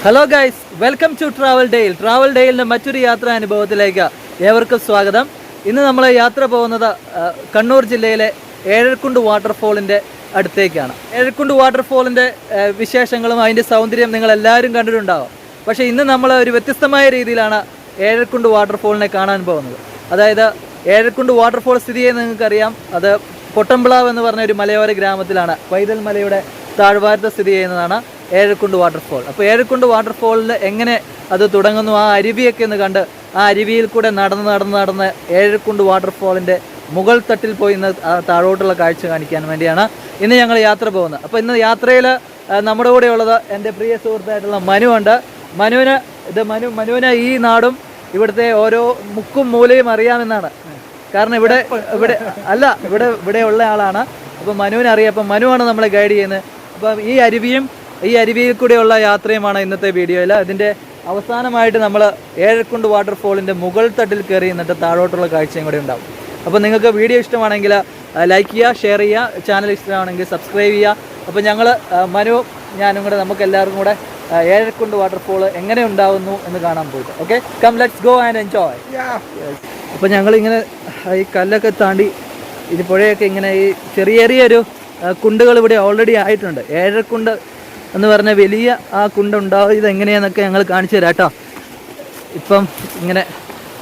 Hello guys, welcome to travel ഡെയിലിൻ്റെ മറ്റൊരു യാത്രാ അനുഭവത്തിലേക്ക് ഏവർക്കും സ്വാഗതം. ഇന്ന് നമ്മൾ യാത്ര പോകുന്നത് കണ്ണൂർ ജില്ലയിലെ ഏഴരക്കുണ്ട് വാട്ടർഫോളിൻ്റെ അടുത്തേക്കാണ്. ഏഴരക്കുണ്ട് വാട്ടർഫോളിൻ്റെ വിശേഷങ്ങളും അതിൻ്റെ സൗന്ദര്യം നിങ്ങളെല്ലാവരും കണ്ടിട്ടുണ്ടാകും. പക്ഷേ ഇന്ന് നമ്മൾ ഒരു വ്യത്യസ്തമായ രീതിയിലാണ് ഏഴരക്കുണ്ട് വാട്ടർഫോളിനെ കാണാൻ പോകുന്നത്. അതായത് ഏഴരക്കുണ്ട് വാട്ടർഫോൾ സ്ഥിതി ചെയ്യുന്നത് നിങ്ങൾക്കറിയാം, അത് പൊട്ടംപ്ലാവ് എന്ന് പറഞ്ഞ ഒരു മലയോര ഗ്രാമത്തിലാണ്. പൈതൽ മലയുടെ താഴ്വാരത്ത് സ്ഥിതി ചെയ്യുന്നതാണ് ഏഴരക്കുണ്ട് വാട്ടർഫോൾ. അപ്പോൾ ഏഴരക്കുണ്ട് വാട്ടർഫോളിൽ എങ്ങനെ അത് തുടങ്ങുന്നു, ആ അരുവിയൊക്കെ ഒന്ന് കണ്ട് ആ അരുവിയിൽ കൂടെ നടന്ന് ഏഴരക്കുണ്ട് വാട്ടർഫോളിൻ്റെ മുകൾ തട്ടിൽ പോയി ഇന്ന് താഴോട്ടുള്ള കാഴ്ച കാണിക്കാൻ വേണ്ടിയാണ് ഇന്ന് ഞങ്ങൾ യാത്ര പോകുന്നത്. അപ്പോൾ ഇന്ന് യാത്രയിൽ നമ്മുടെ കൂടെ ഉള്ളത് എൻ്റെ പ്രിയ സുഹൃത്തായിട്ടുള്ള മനു ഉണ്ട്. മനുവിന് ഈ നാടും ഇവിടുത്തെ ഓരോ മുക്കും മൂലയും അറിയാമെന്നാണ്. കാരണം ഇവിടെ ഉള്ള ആളാണ്. അപ്പോൾ മനുവിനെ അറിയാം. അപ്പം മനുവാണ് നമ്മളെ ഗൈഡ് ചെയ്യുന്നത്. അപ്പം ഈ അരുവിയിൽ കൂടെയുള്ള യാത്രയുമാണ് ഇന്നത്തെ വീഡിയോയിൽ. അതിൻ്റെ അവസാനമായിട്ട് നമ്മൾ ഏഴരക്കുണ്ട് വാട്ടർഫോളിൻ്റെ മുകൾ തട്ടിൽ കയറി എന്നിട്ട് താഴോട്ടുള്ള കാഴ്ചയും കൂടെ ഉണ്ടാവും. അപ്പോൾ നിങ്ങൾക്ക് വീഡിയോ ഇഷ്ടമാണെങ്കിൽ ലൈക്ക് ചെയ്യുക, ഷെയർ ചെയ്യുക, ചാനൽ ഇഷ്ടമാണെങ്കിൽ സബ്സ്ക്രൈബ് ചെയ്യുക. അപ്പോൾ ഞങ്ങൾ ഞാനും കൂടെ നമുക്ക് എല്ലാവർക്കും കൂടെ ഏഴരക്കുണ്ട് വാട്ടർഫോൾ എങ്ങനെ ഉണ്ടാവുന്നു എന്ന് കാണാൻ പോയിട്ട്. Okay, come let's go and enjoy. അപ്പോൾ ഞങ്ങളിങ്ങനെ ഈ കല്ലൊക്കെ താണ്ടി ഇത് പുഴയൊക്കെ ഇങ്ങനെ ഈ ചെറിയൊരു കുണ്ടുകൾ ഇവിടെ ഓൾറെഡി ആയിട്ടുണ്ട്. ഏഴരക്കുണ്ട് എന്ന് പറഞ്ഞ വലിയ ആ കുണ്ട് ഉണ്ടാവുന്നത് എങ്ങനെയാണെന്നൊക്കെ ഞങ്ങൾ കാണിച്ചു തരാം കേട്ടോ. ഇപ്പം ഇങ്ങനെ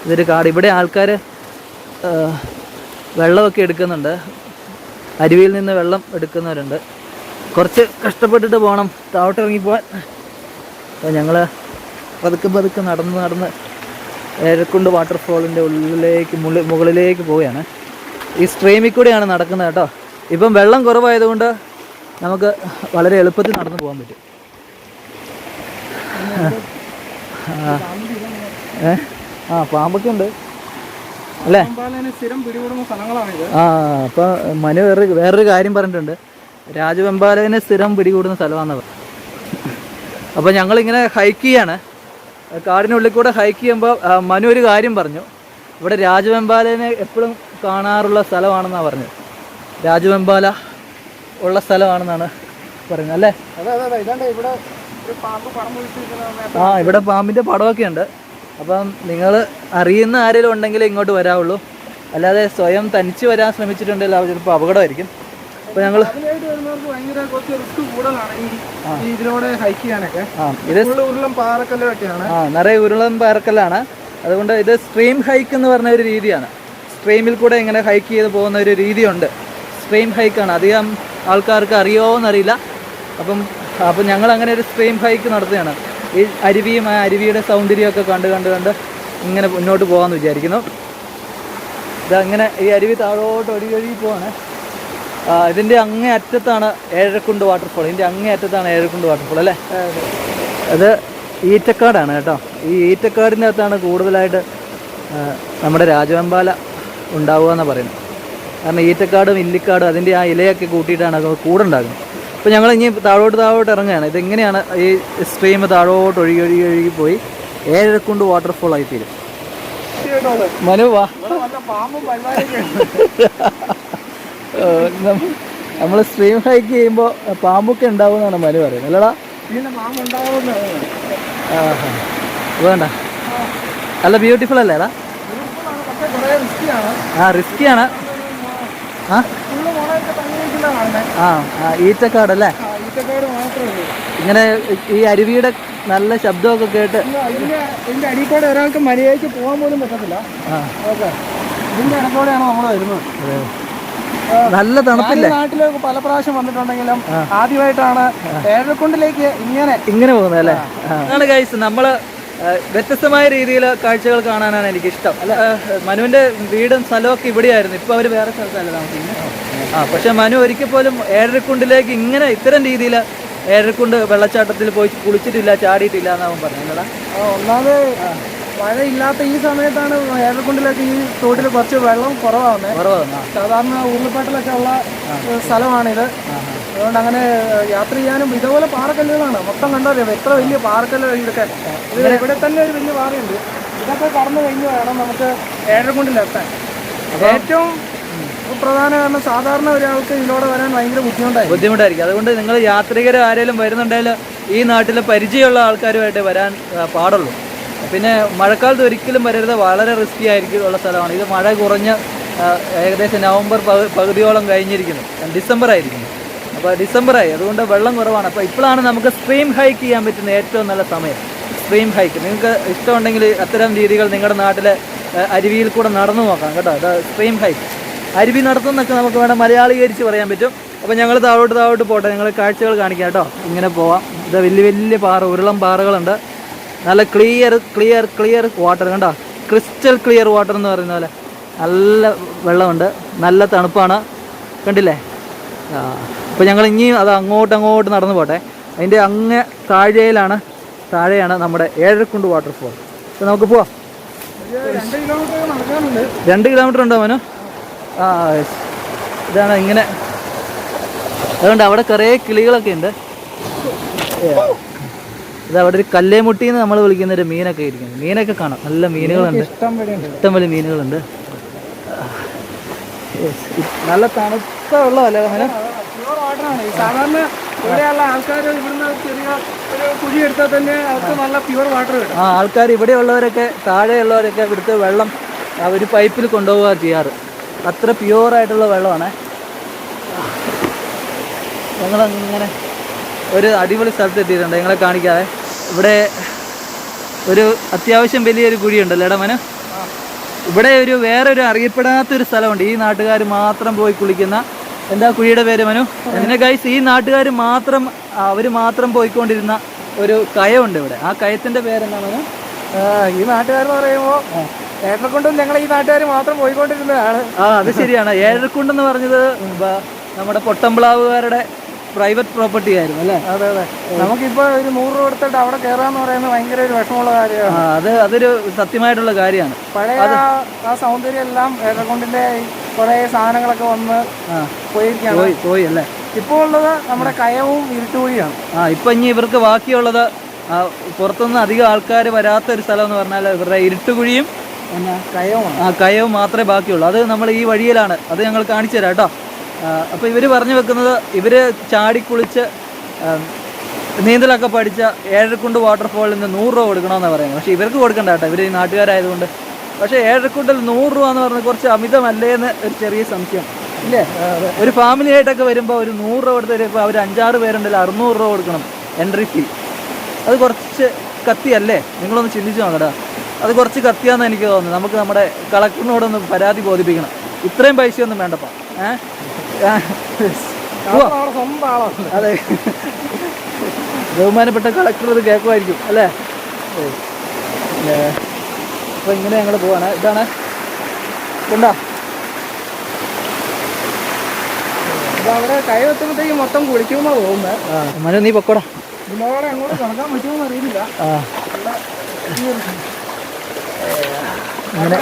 ഇതൊരു കാട്, ഇവിടെ ആൾക്കാർ വെള്ളമൊക്കെ എടുക്കുന്നുണ്ട്. അരുവിയിൽ നിന്ന് വെള്ളം എടുക്കുന്നവരുണ്ട്. കുറച്ച് കഷ്ടപ്പെട്ടിട്ട് പോകണം താഴോട്ടിറങ്ങി പോകാൻ. അപ്പോൾ ഞങ്ങൾ പതുക്കെ നടന്ന് ഏഴരക്കുണ്ട് വാട്ടർഫോളിൻ്റെ മുകളിലേക്ക് പോവുകയാണ്. ഈ സ്ട്രീമിൽ കൂടെയാണ് നടക്കുന്നത് കേട്ടോ. ഇപ്പം വെള്ളം കുറവായതുകൊണ്ട് നമുക്ക് വളരെ എളുപ്പത്തിൽ നടന്നു പോകാൻ പറ്റും. പാമ്പൊക്കെ ഉണ്ട് അല്ലേ? അപ്പോൾ മനു വേറൊരു കാര്യം പറഞ്ഞിട്ടുണ്ട്, രാജവെമ്പാലനെ സ്ഥിരം പിടികൂടുന്ന സ്ഥലമാണെന്ന്. അപ്പോൾ ഞങ്ങളിങ്ങനെ ഹൈക്ക് ചെയ്യാണ്, കാടിനുള്ളിൽ കൂടെ ഹൈക്ക് ചെയ്യുമ്പോൾ മനു ഒരു കാര്യം പറഞ്ഞു, ഇവിടെ രാജവെമ്പാലനെ എപ്പോഴും കാണാറുള്ള സ്ഥലമാണെന്നാണ് പറഞ്ഞത്. രാജവെമ്പാല ഉള്ള സ്ഥലമാണെന്നാണ് പറയുന്നത് അല്ലേ? ഇവിടെ പാമ്പിൻ്റെ പടമൊക്കെ ഉണ്ട്. അപ്പം നിങ്ങൾ അറിയുന്ന ആരെങ്കിലും ഉണ്ടെങ്കിൽ ഇങ്ങോട്ട് വരാവുള്ളൂ, അല്ലാതെ സ്വയം തനിച്ച് വരാൻ ശ്രമിച്ചിട്ടുണ്ടെങ്കിൽ അവർ ചിലപ്പോൾ അപകടമായിരിക്കും. അപ്പോൾ ഞങ്ങൾ നിറയെ ഉരുളൻ പാറക്കല്ലാണ്. അതുകൊണ്ട് ഇത് സ്ട്രീം ഹൈക്ക് എന്ന് പറഞ്ഞ ഒരു രീതിയാണ്. സ്ട്രീമിൽ കൂടെ ഇങ്ങനെ ഹൈക്ക് ചെയ്ത് പോകുന്ന ഒരു രീതിയുണ്ട്. സ്ട്രീം ഹൈക്കാണ്. അധികം ആൾക്കാർക്ക് അറിയുമോയെന്നറിയില്ല. അപ്പം ഞങ്ങൾ അങ്ങനെ ഒരു സ്ട്രീം ഹൈക്ക് നടത്തുകയാണ്. ഈ അരുവിയും ആ അരുവിയുടെ സൗന്ദര്യമൊക്കെ കണ്ട് ഇങ്ങനെ മുന്നോട്ട് പോകാമെന്ന് വിചാരിക്കുന്നു. ഇതങ്ങനെ ഈ അരുവി താഴോട്ട് ഒഴുകി പോവാണ്. ഇതിൻ്റെ അങ്ങേ അറ്റത്താണ് ഏഴരക്കുണ്ട് വാട്ടർഫോൾ. ഇതിൻ്റെ അങ്ങേ അറ്റത്താണ് ഏഴരക്കുണ്ട് വാട്ടർഫോൾ അല്ലേ? അത് ഈറ്റക്കാടാണ് കേട്ടോ. ഈ ഈറ്റക്കാടിൻ്റെ അകത്താണ് കൂടുതലായിട്ട് നമ്മുടെ രാജവെമ്പാല ഉണ്ടാവുക എന്നാണ് പറയുന്നത്. കാരണം ഈറ്റക്കാടും ഇല്ലിക്കാടും അതിൻ്റെ ആ ഇലയൊക്കെ കൂട്ടിയിട്ടാണ് കൂടുണ്ടാകുന്നത്. അപ്പോൾ ഞങ്ങൾ ഇനി താഴോട്ട് ഇറങ്ങുകയാണ്. ഇതെങ്ങനെയാണ് ഈ സ്ട്രീം താഴോട്ട് ഒഴുകി പോയി ഏഴരക്കുണ്ട് വാട്ടർഫോൾ ആയി തീരും. മനു വാ, നമ്മൾ സ്ട്രീം ഹൈക്ക് ചെയ്യുമ്പോൾ പാമ്പൊക്കെ ഉണ്ടാവും എന്നാണ് മനു പറയുന്നത് അല്ലടാ? വേണ്ട, നല്ല ബ്യൂട്ടിഫുൾ അല്ലേ എടാ? റിസ്കിയാണ്. ഈറ്റക്കാടല്ലേ? ഇങ്ങനെ ഈ അരുവിയുടെ നല്ല ശബ്ദമൊക്കെ കേട്ട് ഇതിന്റെ അടിക്കൂടെ ഒരാൾക്ക് മര്യാദയ്ക്ക് പോകാൻ പോലും പറ്റത്തില്ല. ഇതിന്റെ ഇടക്കൂടെയാണ് നമ്മൾ വരുന്നത്. നല്ല തണുപ്പില്ലേ? നാട്ടിലേക്ക് പല പ്രാവശ്യം വന്നിട്ടുണ്ടെങ്കിലും ആദ്യമായിട്ടാണ് ഏഴരക്കുണ്ടിലേക്ക് ഇങ്ങനെ പോകുന്നത് അല്ലേ? അതാണ് ഗൈസ്, നമ്മള് വ്യത്യസ്തമായ രീതിയിൽ കാഴ്ചകൾ കാണാനാണ് എനിക്കിഷ്ടം. അല്ല, മനുവിൻ്റെ വീടും സ്ഥലമൊക്കെ ഇവിടെയായിരുന്നു. ഇപ്പോൾ അവർ വേറെ സ്ഥലത്തല്ല താമസിക്കുന്നത്. പക്ഷെ മനു ഒരിക്കൽ പോലും ഏഴരക്കുണ്ടിലേക്ക് ഇത്തരം രീതിയിൽ ഏഴരക്കുണ്ട് വെള്ളച്ചാട്ടത്തിൽ പോയി കുളിച്ചിട്ടില്ല, ചാടിയിട്ടില്ല എന്നാവും പറഞ്ഞത്. ഒന്നാമത് മഴയില്ലാത്ത ഈ സമയത്താണ് ഏഴരക്കുണ്ടിലേക്ക് ഈ തോട്ടിൽ കുറച്ച് വെള്ളം കുറവാകുന്നത്. സാധാരണ ഉരുൾപൊട്ടലൊക്കെ ഉള്ള സ്ഥലമാണിത്. അതുകൊണ്ട് അങ്ങനെ യാത്ര ചെയ്യാനും ഇതുപോലെ പാറക്കല്ലുകളാണ് മൊത്തം. കണ്ടോ എത്ര വലിയ പാറക്കല്ല് ഇതൊക്കെ. ഇവിടെ തന്നെ ഒരു വലിയ പാറയുണ്ട്. ഇതൊക്കെ കടന്നു കഴിഞ്ഞ് വേണം നമുക്ക് ഏഴരക്കുണ്ടിലെത്താൻ. ഏറ്റവും പ്രധാന കാരണം സാധാരണ ഒരാൾക്ക് ഇതിലൂടെ വരാൻ ഭയങ്കര ബുദ്ധിമുട്ടായിരിക്കും. അതുകൊണ്ട് നിങ്ങൾ യാത്രികർ ആരെങ്കിലും വരുന്നുണ്ടെങ്കിൽ ഈ നാട്ടിലെ പരിചയമുള്ള ആൾക്കാരുമായിട്ട് വരാൻ പാടുള്ളൂ. പിന്നെ മഴക്കാലത്ത് ഒരിക്കലും വരരുത്, വളരെ റിസ്കി ആയിരിക്കും ഉള്ള സ്ഥലമാണ്. ഇത് മഴ കുറഞ്ഞ് ഏകദേശം നവംബർ പകുതിയോളം കഴിഞ്ഞിരിക്കുന്നു, ഡിസംബർ ആയിരിക്കുന്നു. അപ്പോൾ ഡിസംബറായി, അതുകൊണ്ട് വെള്ളം കുറവാണ്. അപ്പോൾ ഇപ്പോഴാണ് നമുക്ക് സ്ട്രീം ഹൈക്ക് ചെയ്യാൻ പറ്റുന്ന ഏറ്റവും നല്ല സമയം. സ്ട്രീം ഹൈക്ക് നിങ്ങൾക്ക് ഇഷ്ടമുണ്ടെങ്കിൽ അത്തരം രീതികൾ നിങ്ങളുടെ നാട്ടിലെ അരുവിയിൽ കൂടെ നടന്നു നോക്കാം കേട്ടോ. അത് സ്ട്രീം ഹൈക്ക്. അരുവി നടത്തുന്നൊക്കെ നമുക്ക് വേണം മലയാളീകരിച്ച് പറയാൻ പറ്റും. അപ്പോൾ ഞങ്ങൾ താഴോട്ട് പോട്ടെ, നിങ്ങൾ കാഴ്ചകൾ കാണിക്കാം കേട്ടോ. ഇങ്ങനെ പോവാം. ഇത് വലിയ വലിയ പാറ, ഉരുളം പാറകളുണ്ട്. നല്ല ക്ലിയർ വാട്ടർ കണ്ടോ, ക്രിസ്റ്റൽ ക്ലിയർ വാട്ടർ എന്ന് പറയുന്ന പോലെ നല്ല വെള്ളമുണ്ട്, നല്ല തണുപ്പാണ്, കണ്ടില്ലേ. അപ്പോൾ ഞങ്ങൾ ഇനിയും അത് അങ്ങോട്ട് നടന്നു പോട്ടെ. അതിൻ്റെ അങ്ങ് താഴെയാണ് നമ്മുടെ ഏഴരക്കുണ്ട് വാട്ടർഫോൾ. അപ്പോൾ നമുക്ക് പോവാം. 2 കിലോമീറ്റർ ഉണ്ടോ മനു? ഇതാണ് ഇങ്ങനെ. അതുകൊണ്ട് അവിടെ കുറേ കിളികളൊക്കെ ഉണ്ട്. ഇത് അവിടെ ഒരു കല്ലേമുട്ടി എന്ന് നമ്മൾ വിളിക്കുന്നൊരു മീനൊക്കെ ഇരിക്കുന്നത്. മീനൊക്കെ കാണാം, നല്ല മീനുകളുണ്ട്, ഇഷ്ടം പോലെ മീനുകളുണ്ട്. നല്ല തണുത്ത വെള്ളമല്ലേ അങ്ങനെ? സാധാരണ ഇവിടെയുള്ള ആൾക്കാർ ഇവിടുന്ന് ചെറിയ ഒരു കുഴി എടുത്താൽ തന്നെ അവർക്ക് നല്ല പ്യുവർ വാട്ടർ കിട്ടും. ആൾക്കാർ ഇവിടെയുള്ളവരൊക്കെ താഴെയുള്ളവരൊക്കെ ഇവിടുത്തെ വെള്ളം അവർ പൈപ്പിൽ കൊണ്ടുപോവുക ചെയ്യാറ്. അത്ര പ്യുവറായിട്ടുള്ള വെള്ളമാണ്. ഞങ്ങളങ്ങനെ ഒരു അടിപൊളി സ്ഥലത്ത് എത്തിയിട്ടുണ്ട്, ഞങ്ങളെ കാണിക്കാതെ. ഇവിടെ ഒരു അത്യാവശ്യം വലിയൊരു കുഴിയുണ്ടല്ലോ ഇടമന്. ഇവിടെ വേറൊരു അറിയപ്പെടാത്തൊരു സ്ഥലമുണ്ട്, ഈ നാട്ടുകാർ മാത്രം പോയി കുളിക്കുന്ന. എന്താ കുഴിയുടെ പേര് മനു? അതിനെ ഗൈസ്, ഈ നാട്ടുകാർ മാത്രം, അവർ മാത്രം പോയിക്കൊണ്ടിരുന്ന ഒരു കയമുണ്ട് ഇവിടെ. ആ കയത്തിൻ്റെ പേരെന്താ മനു? ഈ നാട്ടുകാരെന്ന് പറയുമ്പോൾ ഏഴരക്കുണ്ടും ഞങ്ങൾ ഈ നാട്ടുകാർ മാത്രം പോയിക്കൊണ്ടിരുന്നതാണ്. അത് ശരിയാണ്. ഏഴരക്കുണ്ടെന്ന് പറഞ്ഞത് നമ്മുടെ പൊട്ടംപ്ലാവുകാരുടെ പ്രൈവറ്റ് പ്രോപ്പർട്ടി ആയിരുന്നു അല്ലേ? അതെ. നമുക്കിപ്പോൾ ഒരു 100 രൂപ കൊടുത്തിട്ട് അവിടെ കയറാന്ന് പറയുന്നത് ഭയങ്കര ഒരു വിഷമമുള്ള കാര്യമാണ്. അതൊരു സത്യമായിട്ടുള്ള കാര്യമാണ്. പഴയ ആ സൗന്ദര്യം എല്ലാം ഏഴരക്കുണ്ടിന്റെ കുറെ സാധനങ്ങളൊക്കെ വന്ന് പോയി അല്ലേ? ഇപ്പോൾ ഉള്ളത് നമ്മുടെ കയവും ഇരുട്ടുകുഴിയാണ്. ഇപ്പൊ ഇനി ഇവർക്ക് ബാക്കിയുള്ളത് പുറത്തുനിന്ന് അധികം ആൾക്കാർ വരാത്തൊരു സ്ഥലം എന്ന് പറഞ്ഞാൽ ഇവരുടെ ഇരുട്ടുകുഴിയും കയവും മാത്രമേ ബാക്കിയുള്ളൂ. അത് നമ്മൾ ഈ വഴിയിലാണ്, അത് ഞങ്ങൾ കാണിച്ചു തരാം കേട്ടോ. അപ്പോൾ ഇവർ പറഞ്ഞു വെക്കുന്നത്, ഇവർ ചാടിക്കുളിച്ച് നീന്തലൊക്കെ പഠിച്ച ഏഴരക്കുണ്ട് വാട്ടർഫോളിൽ നിന്ന് 100 രൂപ കൊടുക്കണമെന്നാണ് പറയുന്നത്. പക്ഷേ ഇവർക്ക് കൊടുക്കണ്ട കേട്ടോ, ഇവർ ഈ നാട്ടുകാരായതുകൊണ്ട്. പക്ഷേ ഏഴരക്കുണ്ടിൽ 100 രൂപ എന്ന് പറഞ്ഞാൽ കുറച്ച് അമിതമല്ലേ എന്ന് ഒരു ചെറിയ സംശയം ഇല്ലേ? ഒരു ഫാമിലി ആയിട്ടൊക്കെ വരുമ്പോൾ ഒരു 100 രൂപ കൊടുത്ത് വരുമ്പോൾ അവർ 5-6 പേരുണ്ടല്ലോ, 600 രൂപ കൊടുക്കണം എൻട്രി ഫീ. അത് കുറച്ച് കത്തിയല്ലേ? നിങ്ങളൊന്ന് ചിന്തിച്ച് നോക്കടാ, അത് കുറച്ച് കത്തിയാന്ന് എനിക്ക് തോന്നുന്നു. നമുക്ക് നമ്മുടെ കളക്ടറിനോടൊന്ന് പരാതി ബോധിപ്പിക്കണം. ഇത്രയും പൈസയൊന്നും വേണ്ടപ്പാ. അതെ, ബഹുമാനപ്പെട്ട കളക്ടർ ഇത് കേൾക്കുമായിരിക്കും അല്ലേ? അപ്പോൾ ഇങ്ങനെ ഞങ്ങൾ പോവാണ്. ഇതാണ് കണ്ടാ, അവിടെ കൈ വെത്തുമ്പോഴത്തേക്ക് മൊത്തം കുളിക്കുമെന്നാണ് തോന്നുന്നത്. മനു നീ പൊക്കോടാ. ഇതിനോടെ അങ്ങോട്ട് നടക്കാൻ പറ്റുമെന്ന് അറിയില്ല. അങ്ങനെ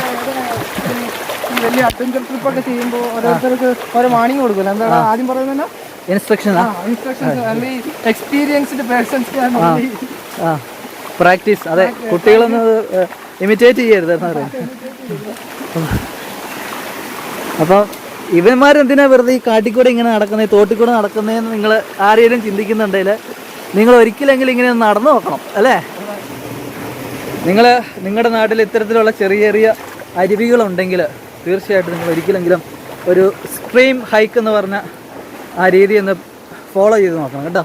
വലിയ അഡ്വഞ്ചർ ട്രിപ്പൊക്കെ ചെയ്യുമ്പോൾ ഓരോരുത്തർക്ക് ഓരോ വാണിംഗ് കൊടുക്കില്ല. എന്താണ് ആദ്യം പറയുന്നത്? Instructions, experienced persons practice. അതെ, കുട്ടികളൊന്നും ഇമിറ്റേറ്റ് ചെയ്യരുത് എന്ന് പറയും. അപ്പം ഇവന്മാരെന്തിനാ വെറുതെ ഈ കാട്ടിക്കൂടെ ഇങ്ങനെ നടക്കുന്നത്, തോട്ടിക്കൂടെ നടക്കുന്നതെന്ന് നിങ്ങൾ ആരെങ്കിലും ചിന്തിക്കുന്നുണ്ടെങ്കിൽ നിങ്ങൾ ഒരിക്കലെങ്കിലും ഇങ്ങനെ നടന്നു നോക്കണം അല്ലേ? നിങ്ങളുടെ നാട്ടിൽ ഇത്തരത്തിലുള്ള ചെറിയ അരുവികളുണ്ടെങ്കിൽ തീർച്ചയായിട്ടും നിങ്ങൾ ഒരിക്കലെങ്കിലും ഒരു സ്ട്രീം ഹൈക്ക് എന്ന് പറഞ്ഞ ആ രീതി ഒന്ന് ഫോളോ ചെയ്ത് നോക്കണം കേട്ടോ.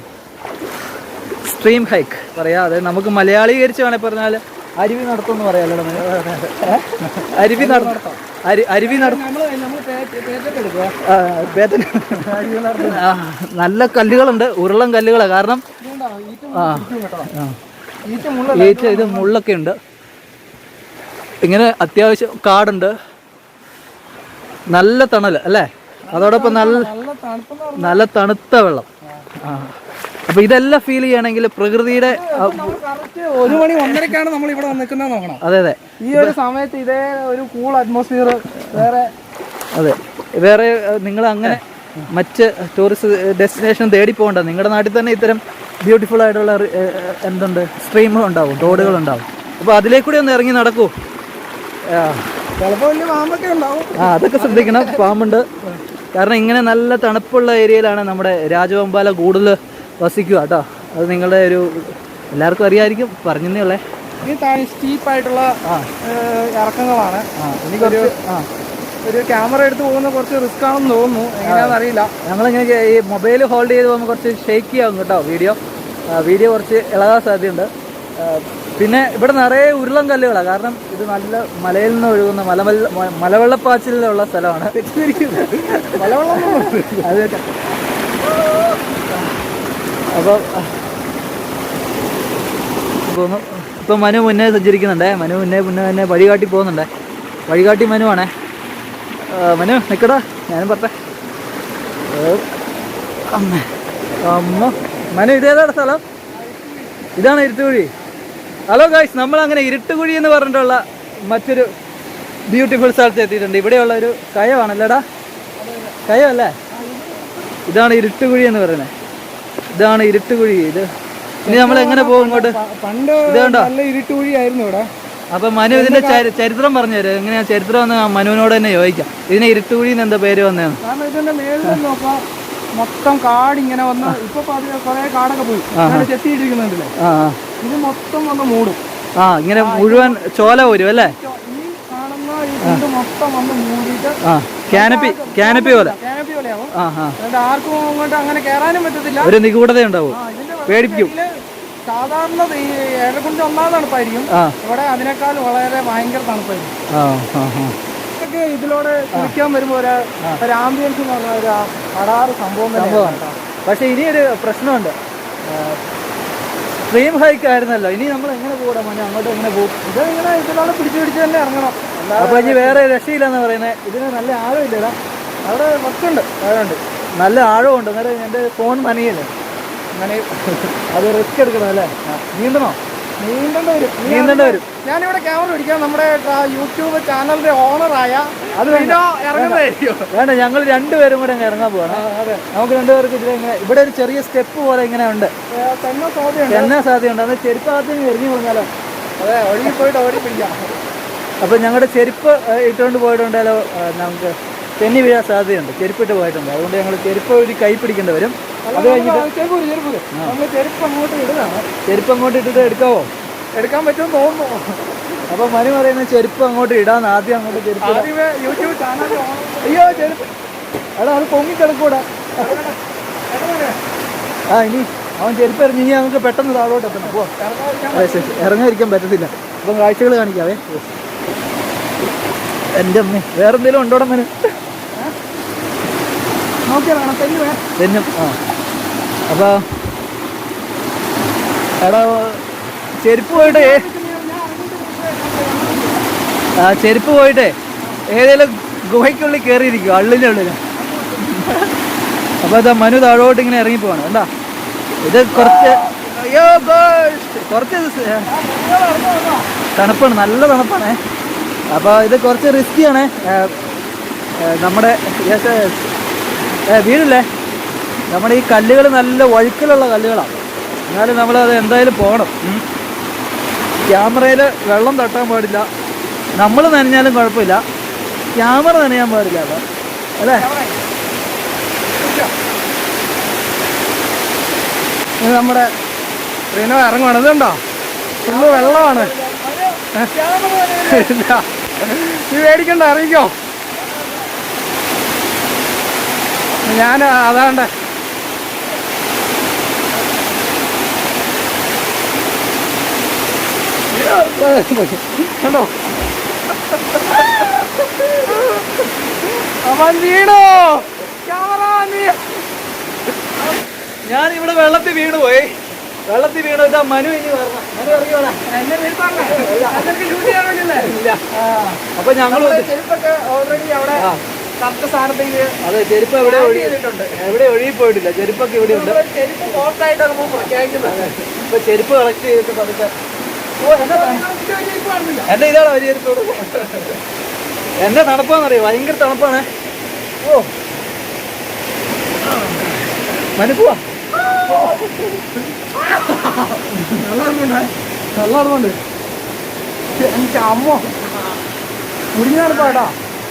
സ്ട്രീം ഹൈക്ക് പറയാം. അതായത് നമുക്ക് മലയാളീകരിച്ച് വേണമെങ്കിൽ പറഞ്ഞാൽ അരുവി നടത്തും എന്ന് പറയാമല്ലോ. അരുവി നടത്തും. നല്ല കല്ലുകളുണ്ട്, ഉരുളം കല്ലുകളാണ്. കാരണം ഇത് മുള്ളൊക്കെ ഉണ്ട്. ഇങ്ങനെ അത്യാവശ്യം കാടുണ്ട്, നല്ല തണൽ അല്ലേ? അതോടൊപ്പം നല്ല തണുത്ത വെള്ളം. അപ്പൊ ഇതെല്ലാം ഫീൽ ചെയ്യണമെങ്കിൽ പ്രകൃതിയുടെ 1 മണി 1:30ക്കാണ് നമ്മൾ ഇവിടെ നിൽക്കുന്നത് നോക്കണം. അതെ, ഈ ഒരു സമയത്ത് ഇതേ ഒരു കൂൾ അറ്റ്മോസ്ഫിയർ വേറെ നിങ്ങൾ അങ്ങനെ മറ്റ് ടൂറിസ്റ്റ് ഡെസ്റ്റിനേഷൻ തേടി പോകണ്ട. നിങ്ങളുടെ നാട്ടിൽ തന്നെ ഇത്തരം ബ്യൂട്ടിഫുൾ ആയിട്ടുള്ള എന്തുണ്ട്, സ്ട്രീമുകളുണ്ടാവും, തോടുകളുണ്ടാവും. അപ്പോൾ അതിലേക്കൂടി ഒന്ന് ഇറങ്ങി നടക്കൂ. ചിലപ്പോൾ വലിയ പാമ്പൊക്കെ ഉണ്ടാവും. അതൊക്കെ ശ്രദ്ധിക്കണം, പാമ്പുണ്ട്. കാരണം ഇങ്ങനെ നല്ല തണുപ്പുള്ള ഏരിയയിലാണ് നമ്മുടെ രാജവെമ്പാല കൂടുതൽ വസിക്കുക കേട്ടോ. അത് നിങ്ങളുടെ ഒരു എല്ലാവർക്കും അറിയാമായിരിക്കും, പറഞ്ഞതേ ഉള്ളേ. ഈ സ്റ്റീപ്പായിട്ടുള്ള ഇറക്കങ്ങളാണ്. എനിക്കൊരു ഒരു ക്യാമറ എടുത്ത് പോകുന്ന കുറച്ച് റിസ്ക് ആണെന്ന് തോന്നുന്നു, എങ്ങനെയാണെന്ന് അറിയില്ല. ഞങ്ങളിങ്ങനെ ഈ മൊബൈൽ ഹോൾഡ് ചെയ്ത് പോകുമ്പോൾ കുറച്ച് ഷേക്കി ആകും കേട്ടോ വീഡിയോ കുറച്ച് ഇളകാൻ സാധ്യതയുണ്ട്. പിന്നെ ഇവിടെ നിറയെ ഉരുളൻ കല്ലുകളാണ്, കാരണം ഇത് നല്ല മലയിൽ നിന്ന് ഒഴുകുന്ന മലവെള്ളപ്പാച്ചിലുള്ള സ്ഥലമാണ്. അത് അപ്പോൾ പോകുന്നു. ഇപ്പം മനു മുന്നേ സഞ്ചരിക്കുന്നുണ്ടേ. മനു മുന്നേ തന്നെ വഴികാട്ടി പോകുന്നുണ്ടേ. വഴികാട്ടി മനുവാണേ. മനു നിൽക്കടാ, ഞാനും പറട്ടെ. അമ്മ മനു, ഇതേതാണ് സ്ഥലം? ഇതാണ് ഇരുട്ടുകുഴി. ഹലോ ഗായ്സ്, നമ്മളങ്ങനെ ഇരുട്ടുകുഴി എന്ന് പറഞ്ഞിട്ടുള്ള മറ്റൊരു ബ്യൂട്ടിഫുൾ സ്ഥലത്ത് എത്തിയിട്ടുണ്ട്. ഇവിടെയുള്ള ഒരു കയമാണല്ലേടാ, കയമല്ലേ? ഇതാണ് ഇരുട്ടുകുഴി എന്ന് പറയുന്നത്. ഇതാണ് ഇരുട്ടുകുഴി. ഇത് ഇനി നമ്മൾ എങ്ങനെ പോകും ഇങ്ങോട്ട്? പണ്ട് നല്ല ഇരുട്ടുകുഴിയായിരുന്നു ഇവിടെ. അപ്പൊ മനു ഇതിന്റെ ചരിത്രം പറഞ്ഞു തരും. എങ്ങനെയാ ചരിത്രം എന്ന് മനുവിനോട് തന്നെ ചോദിക്കാം. ഇതിനെ ഇരുട്ടുകുഴി എന്ന് എന്താ പേര് വന്നതെന്ന്? കാരണം ഇതിന്റെ മേളിൽ നോക്കാം, മൊത്തം കാടിങ്ങനെ വന്ന് ഇപ്പൊ കുറെ കാടൊക്കെ പോയി ചെത്തിയിട്ടിരിക്കുന്നുണ്ടല്ലേ. ഇത് മൊത്തം വന്ന് മൂടും. ഇങ്ങനെ മുഴുവൻ ചോല പോരും അല്ലേ? ഈ കാണുന്ന ഈ കുണ്ട് മൊത്തം വന്ന് മൂടിയിട്ട് ക്യാനപ്പി പോലെ പോലെയാവും. ആർക്കും അങ്ങോട്ട് അങ്ങനെ കയറാനും പറ്റത്തില്ല. ഒരു നിഗൂഢത ഉണ്ടാവും, പേടിപ്പിക്കും. സാധാരണ ഈ ഏഴക്കുണ്ട് ഒന്നാമത് തണുപ്പായിരിക്കും, ഇവിടെ അതിനേക്കാൾ വളരെ ഭയങ്കര തണുപ്പായിരിക്കും. ഇതൊക്കെ ഇതിലൂടെ കുളിക്കാൻ വരുമ്പോ ഒരു ആംബിയൻസ് എന്ന് പറഞ്ഞ ഒരു അടാറ് സംഭവമാണ്. പക്ഷെ ഇനിയൊരു പ്രശ്നമുണ്ട്. സ്ട്രീം ഹൈക്ക് ആയിരുന്നല്ലോ, ഇനി നമ്മൾ എങ്ങനെ പോകണം മോനെ? അങ്ങോട്ട് എങ്ങനെ പോകും? ഇതെങ്ങനെ ഇതിലൂടെ പിടിച്ച് തന്നെ ഇറങ്ങണം. അപ്പൊ ഇനി വേറെ രക്ഷയില്ലെന്ന് പറയുന്നത്. ഇതിന് നല്ല ആഴമില്ലടാ, അവിടെ വക്കുണ്ട്, ആഴമുണ്ട്, നല്ല ആഴമുണ്ട്. അന്നേരം എൻ്റെ ഫോൺ നനയല്ലേ, അത് റിസ്ക് എടുക്കണം അല്ലേ? നീന്തേണ്ടി വരും. ഞാനിവിടെ ക്യാമറ പിടിക്കാം. നമ്മുടെ യൂട്യൂബ് ചാനലിന്റെ ഓണറായ അത് ഇറങ്ങുന്നതായിരിക്കും. വേണ്ട, ഞങ്ങൾ രണ്ടുപേരും കൂടെ അങ്ങ് ഇറങ്ങാൻ പോവാണ്. നമുക്ക് രണ്ടുപേർക്ക് ഇവിടെ ഒരു ചെറിയ സ്റ്റെപ്പ് പോലെ ഇങ്ങനെ ഉണ്ട്, എന്നെ സാധ്യതയുണ്ട്. അത് ചെരുപ്പകത്ത് എറിഞ്ഞു പോകാലോ. അതെ, ഒഴുകി പോയിട്ട് ഓടി പിടിക്കാം. അപ്പൊ ഞങ്ങളുടെ ചെരുപ്പ് ഇട്ടുകൊണ്ട് പോയിട്ടുണ്ടാലോ നമുക്ക് തെന്നി വീഴാൻ സാധ്യതയുണ്ട്. ചെരുപ്പിട്ട് പോയിട്ടുണ്ട്, അതുകൊണ്ട് ഞങ്ങൾ ചെരുപ്പ് ഒരു കൈ പിടിക്കേണ്ടി വരും. അത് കഴിഞ്ഞിട്ട് ചെരുപ്പ് അങ്ങോട്ട് ഇട്ടിട്ട് എടുക്കാവോ? എടുക്കാൻ പറ്റുമെന്ന് തോന്നുന്നു. അപ്പൊ മനു പറയുന്നത് ചെരുപ്പ് അങ്ങോട്ട് ഇടാൻ. ആദ്യം അങ്ങോട്ട് ചെരുപ്പ്. യൂട്യൂബ് ചാനൽ അയ്യോ ചെരുപ്പ്, എടാ അത് പൊങ്ങിക്കിടക്കൂടാ. ഇനി അവൻ ചെരുപ്പ് എറിഞ്ഞ് ഇനി ഞങ്ങൾക്ക് പെട്ടെന്ന് താഴോട്ട് എത്തണം. പോ, ഇറങ്ങാതിരിക്കാൻ പറ്റത്തില്ല. അപ്പം കാഴ്ചകൾ കാണിക്കാവേ. എൻ്റെ അമ്മേ, വേറെന്തെങ്കിലും ഉണ്ടോടെ മനു? തെന്നും. അപ്പൊ എടാ ചെരുപ്പ് പോയിട്ടേ ഏതെങ്കിലും ഗുഹയ്ക്കുള്ളിൽ കയറിയിരിക്കും, അള്ളിൻ്റെ ഉള്ളിൽ. അപ്പൊ അതാ മനു താഴോട്ട് ഇങ്ങനെ ഇറങ്ങിപ്പോവാണ്. എന്താ ഇത് കുറച്ച് തണുപ്പാണ്, നല്ല തണുപ്പാണ്. അപ്പോൾ ഇത് കുറച്ച് റിസ്ക്കിയാണ്. നമ്മുടെ വീടില്ലേ, നമ്മുടെ ഈ കല്ലുകൾ നല്ല വഴുക്കലുള്ള കല്ലുകളാണ്. എന്നാലും നമ്മളത് എന്തായാലും പോകണം. ക്യാമറയിൽ വെള്ളം തട്ടാൻ പാടില്ല. നമ്മൾ നനഞ്ഞാലും കുഴപ്പമില്ല, ക്യാമറ നനയാൻ പാടില്ല. അപ്പോൾ അല്ലേ? നമ്മുടെ ട്രെയിനോ ഇറങ്ങുവാണ്. ഇതുണ്ടോ, ഫുള്ള് വെള്ളമാണ്. നീ മേടിക്കണ്ട, അറിയിക്കോ? ഞാൻ അതാണ്ട് കണ്ടോ, അവൻ വീണോ? ക്യാമറ ഞാനിവിടെ വെള്ളത്തിൽ വീണുപോയി. വെള്ളത്തിൽ വീണു. ഇതാ മനു ഇനി വരണം. മനു ഇറങ്ങിയോളാം. അപ്പൊ ഞങ്ങൾ ഓൾറെഡി അവിടെ കറക്റ്റ് സ്ഥാനത്തേക്ക്. അതെ, ചെരുപ്പ് എവിടെ ഒഴുകി പോയിട്ടില്ല. ചെരുപ്പൊക്കെ ഇവിടെ ഉണ്ട്. ഇപ്പൊ ചെരുപ്പ് കളക്ട് ചെയ്തിട്ട് പതുക്കെ. എന്റെ ഇതാണ് വലിയ ചെരുപ്പ്. എന്റെ തണുപ്പാന്നറിയോ, ഭയങ്കര തണുപ്പാണ്. ഓ മനു പോവാ. നല്ലതുകൊണ്ട് എനിക്ക് അമ്മ മുടിഞ്ഞാണ് പാടാ.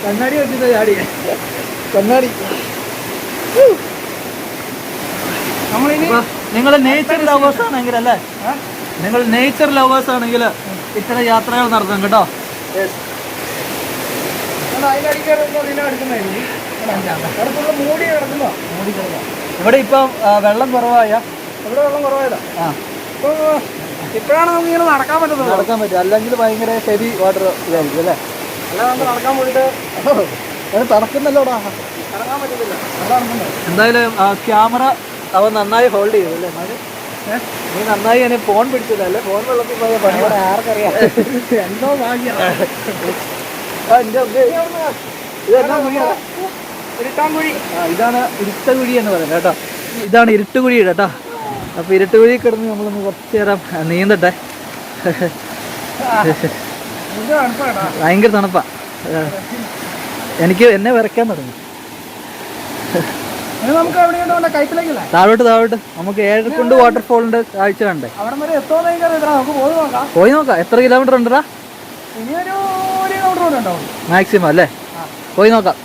കണ്ണാടി വെച്ചിട്ട് ചാടി. കണ്ണാടി നമ്മളിനി നിങ്ങൾ നേച്ചർ ലവേഴ്സ് ആണെങ്കിൽ അല്ലേ, നിങ്ങൾ നേച്ചർ ലവേഴ്സ് ആണെങ്കിൽ ഇത്തരം യാത്രകൾ നടത്തണം കേട്ടോ. ഇവിടെ ഇപ്പം വെള്ളം കുറവായ, ഇവിടെ വെള്ളം കുറവായതാ. ആ ഇപ്പോഴാണ് നമുക്ക് ഇങ്ങനെ നടക്കാൻ പറ്റുന്നത്. നടക്കാൻ പറ്റും, അല്ലെങ്കിൽ ഭയങ്കര ഹെവി വാട്ടർ ഇതായിരിക്കും അല്ലേ. അല്ല നമുക്ക് നടക്കാൻ പോയിട്ട് തണുക്കുന്നല്ലോടാ, നടക്കാൻ പറ്റത്തില്ല. എന്തായാലും ക്യാമറ അവൻ നന്നായി ഹോൾഡ് ചെയ്തു അല്ലേ മതി. നീ നന്നായി എന്നെ ഫോൺ പിടിച്ചില്ല അല്ലേ, ഫോൺ വെള്ളത്തിൽ പോയ പണി ആർക്കറിയാം. എന്തോ ഭാഗ്യം. ഇതാണ് ഇരുട്ടകുഴി എന്ന് പറയുന്നത് കേട്ടോ. ഇതാണ് ഇരുട്ടുകുഴി കേട്ടോ. അപ്പോൾ ഇരുട്ടുകുഴി കിടന്ന് നമ്മളൊന്ന് കുറച്ച് നേരം നീന്തട്ടെ. ഭയങ്കര തണുപ്പാ, എനിക്ക് എന്നെ വിറയ്ക്കാൻ തുടങ്ങി. താഴോട്ട് നമുക്ക് ഏഴരക്കുണ്ട് വാട്ടർഫോളിന്റെ കാഴ്ച കണ്ടേ. പോയി നോക്കാം. എത്ര കിലോമീറ്റർ ഉണ്ടടാ? മാക്സിമം അല്ലേ, പോയി നോക്കാം.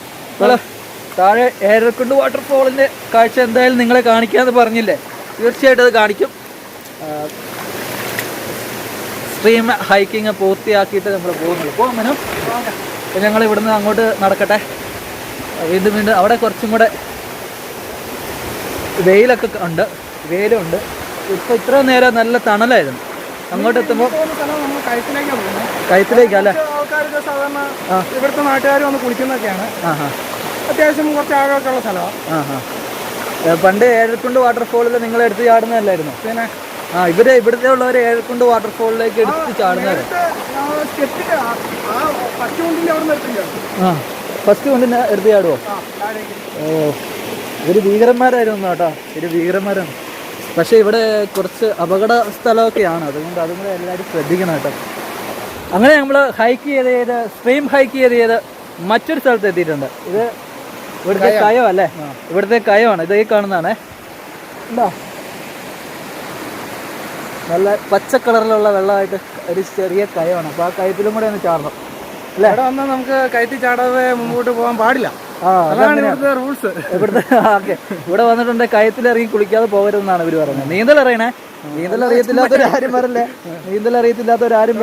താഴെ ഏഴരക്കുണ്ട് വാട്ടർഫോളിന്റെ കാഴ്ച എന്തായാലും നിങ്ങളെ കാണിക്കാന്ന് പറഞ്ഞില്ലേ, തീർച്ചയായിട്ടും അത് കാണിക്കും. സ്ട്രീം ഹൈക്കിങ് പൂർത്തിയാക്കിയിട്ട് നമ്മൾ പോകുന്നുള്ളൂ. പോകാം മനു. അപ്പോൾ ഞങ്ങൾ ഇവിടുന്ന് അങ്ങോട്ട് നടക്കട്ടെ. വീണ്ടും അവിടെ കുറച്ചും കൂടെ വെയിലൊക്കെ ഉണ്ട്, വെയിലുണ്ട്. ഇപ്പോൾ ഇത്ര നേരം നല്ല തണലായിരുന്നു. അങ്ങോട്ട് എത്തുമ്പോൾ കയത്തിലേക്കാ അല്ലേ. ഇവിടുത്തെ നാട്ടുകാർ വന്ന് കുളിക്കുന്നൊക്കെയാണ്. അത്യാവശ്യം കുറച്ച് ആഴമൊക്കെ ഉള്ള സ്ഥലമാണ്. പണ്ട് ഏഴരക്കുണ്ട് വാട്ടർഫോളിൽ നിങ്ങൾ എടുത്ത് ചാടുന്നതല്ലായിരുന്നു? പിന്നെ ഇവിടുത്തെ ഉള്ളവർ ഏഴരക്കുണ്ട് വാട്ടർഫോളിലേക്ക് എടുത്ത് ചാടുന്നത്. ഫസ്റ്റ് കൊണ്ടിന് എടുത്ത് ചാടുവോ? ഓ, ഇവര് ഭീകരന്മാരായിരുന്നു കേട്ടോ, ഇവര് ഭീകരന്മാരാണ്. പക്ഷേ ഇവിടെ കുറച്ച് അപകട സ്ഥലമൊക്കെയാണ്, അതുകൊണ്ട് അതും കൂടെ എല്ലാവരും ശ്രദ്ധിക്കണം കേട്ടോ. അങ്ങനെ നമ്മൾ ഹൈക്ക് ചെയ്ത് സ്ട്രീം ഹൈക്ക് ചെയ്ത് മറ്റൊരു സ്ഥലത്ത് എത്തിയിട്ടുണ്ട്. ഇത് ഇവിടുത്തെ കയം അല്ലേ, ഇവിടുത്തെ കയമാണ്. ഇത് ഈ കാണുന്നതാണേ, ഉണ്ടോ? നല്ല പച്ച കളറിലുള്ള വെള്ളമായിട്ട് ഒരു ചെറിയ കയമാണ്. അപ്പോൾ ആ കയത്തിലും കൂടെ ഒന്ന് ചാടണം അല്ലേ. ഇവിടെ വന്നാൽ നമുക്ക് കയറ്റി ചാടാതെ മുമ്പോട്ട് പോകാൻ പാടില്ല. റൂൾസ് ഇവിടുത്തെ. ഓക്കെ, ഇവിടെ വന്നിട്ടുണ്ട് കയത്തിലിറങ്ങി കുളിക്കാതെ പോകരുതെന്നാണ് ഇവർ പറയുന്നത്. നീന്തൽ അറിയണേ, നീന്തൽ അറിയത്തില്ലാത്തവരാരും പറയല്ലേ, നീന്തൽ അറിയത്തില്ലാത്തവരാരും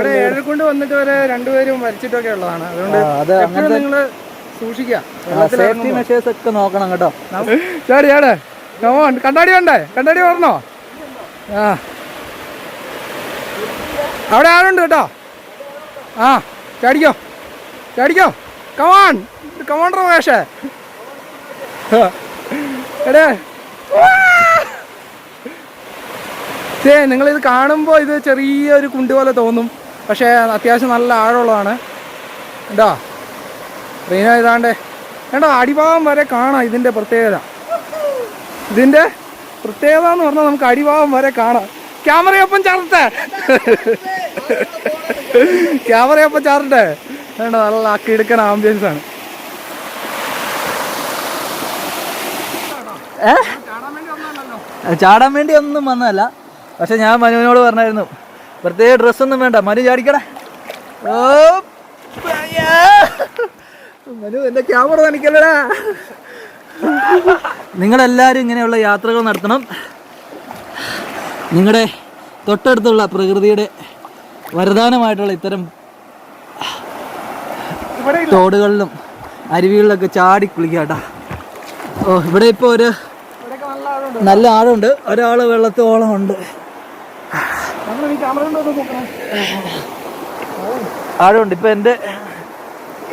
കൊണ്ട് വന്നിട്ട് വരെ രണ്ടുപേരും മരിച്ചിട്ടൊക്കെ ഉള്ളതാണ്. അതുകൊണ്ട് അങ്ങനത്തെ നിങ്ങള് സൂക്ഷിക്കുക. സേഫ്റ്റി മെഷേഴ്സ് ഒക്കെ നോക്കണം കേട്ടോ. ചാടിയാടെ കണ്ണാടി വേണ്ടേ? കണ്ണാടി പറഞ്ഞോ? ആ, അവിടെ ആളുണ്ട് കേട്ടോ. ആ, ചാടിക്കോ കമാണ്ടർ വേഷേ. എടേ നിങ്ങളിത് കാണുമ്പോൾ ഇത് ചെറിയൊരു കുണ്ട് പോലെ തോന്നും, പക്ഷേ അത്യാവശ്യം നല്ല ആഴമുള്ളതാണ് കേട്ടോ. റീന ഇതാണ്ടേ കേട്ടോ, അടിഭാഗം വരെ കാണാം. ഇതിൻ്റെ പ്രത്യേകത എന്ന് പറഞ്ഞാൽ നമുക്ക് അടിഭാഗം വരെ കാണാം. ക്യാമറയൊപ്പം ചാടട്ടെ വേണ്ട, നല്ല കിടക്കണ ആംബിയൻസ് ആണ്. ചാടാൻ വേണ്ടി ഒന്നും വന്നതല്ല, പക്ഷെ ഞാൻ മനുവിനോട് പറഞ്ഞായിരുന്നു പ്രത്യേക ഡ്രസ്സൊന്നും വേണ്ട, മനു ചാടിക്കടേ. ഓ മനു, എൻ്റെ ക്യാമറ നനയ്ക്കല്ലടാ. നിങ്ങളെല്ലാവരും ഇങ്ങനെയുള്ള യാത്രകൾ നടത്തണം. നിങ്ങളുടെ തൊട്ടടുത്തുള്ള പ്രകൃതിയുടെ വരദാനമായിട്ടുള്ള ഇത്തരം തോടുകളിലും അരുവികളിലൊക്കെ ചാടി കുളിക്കാട്ടോ. ഓ, ഇവിടെ ഇപ്പോൾ ഒരു നല്ല ആഴമുണ്ട്, ഒരാൾ വെള്ളത്തോളം ഉണ്ട്. ആഴമുണ്ട്. ഇപ്പം എൻ്റെ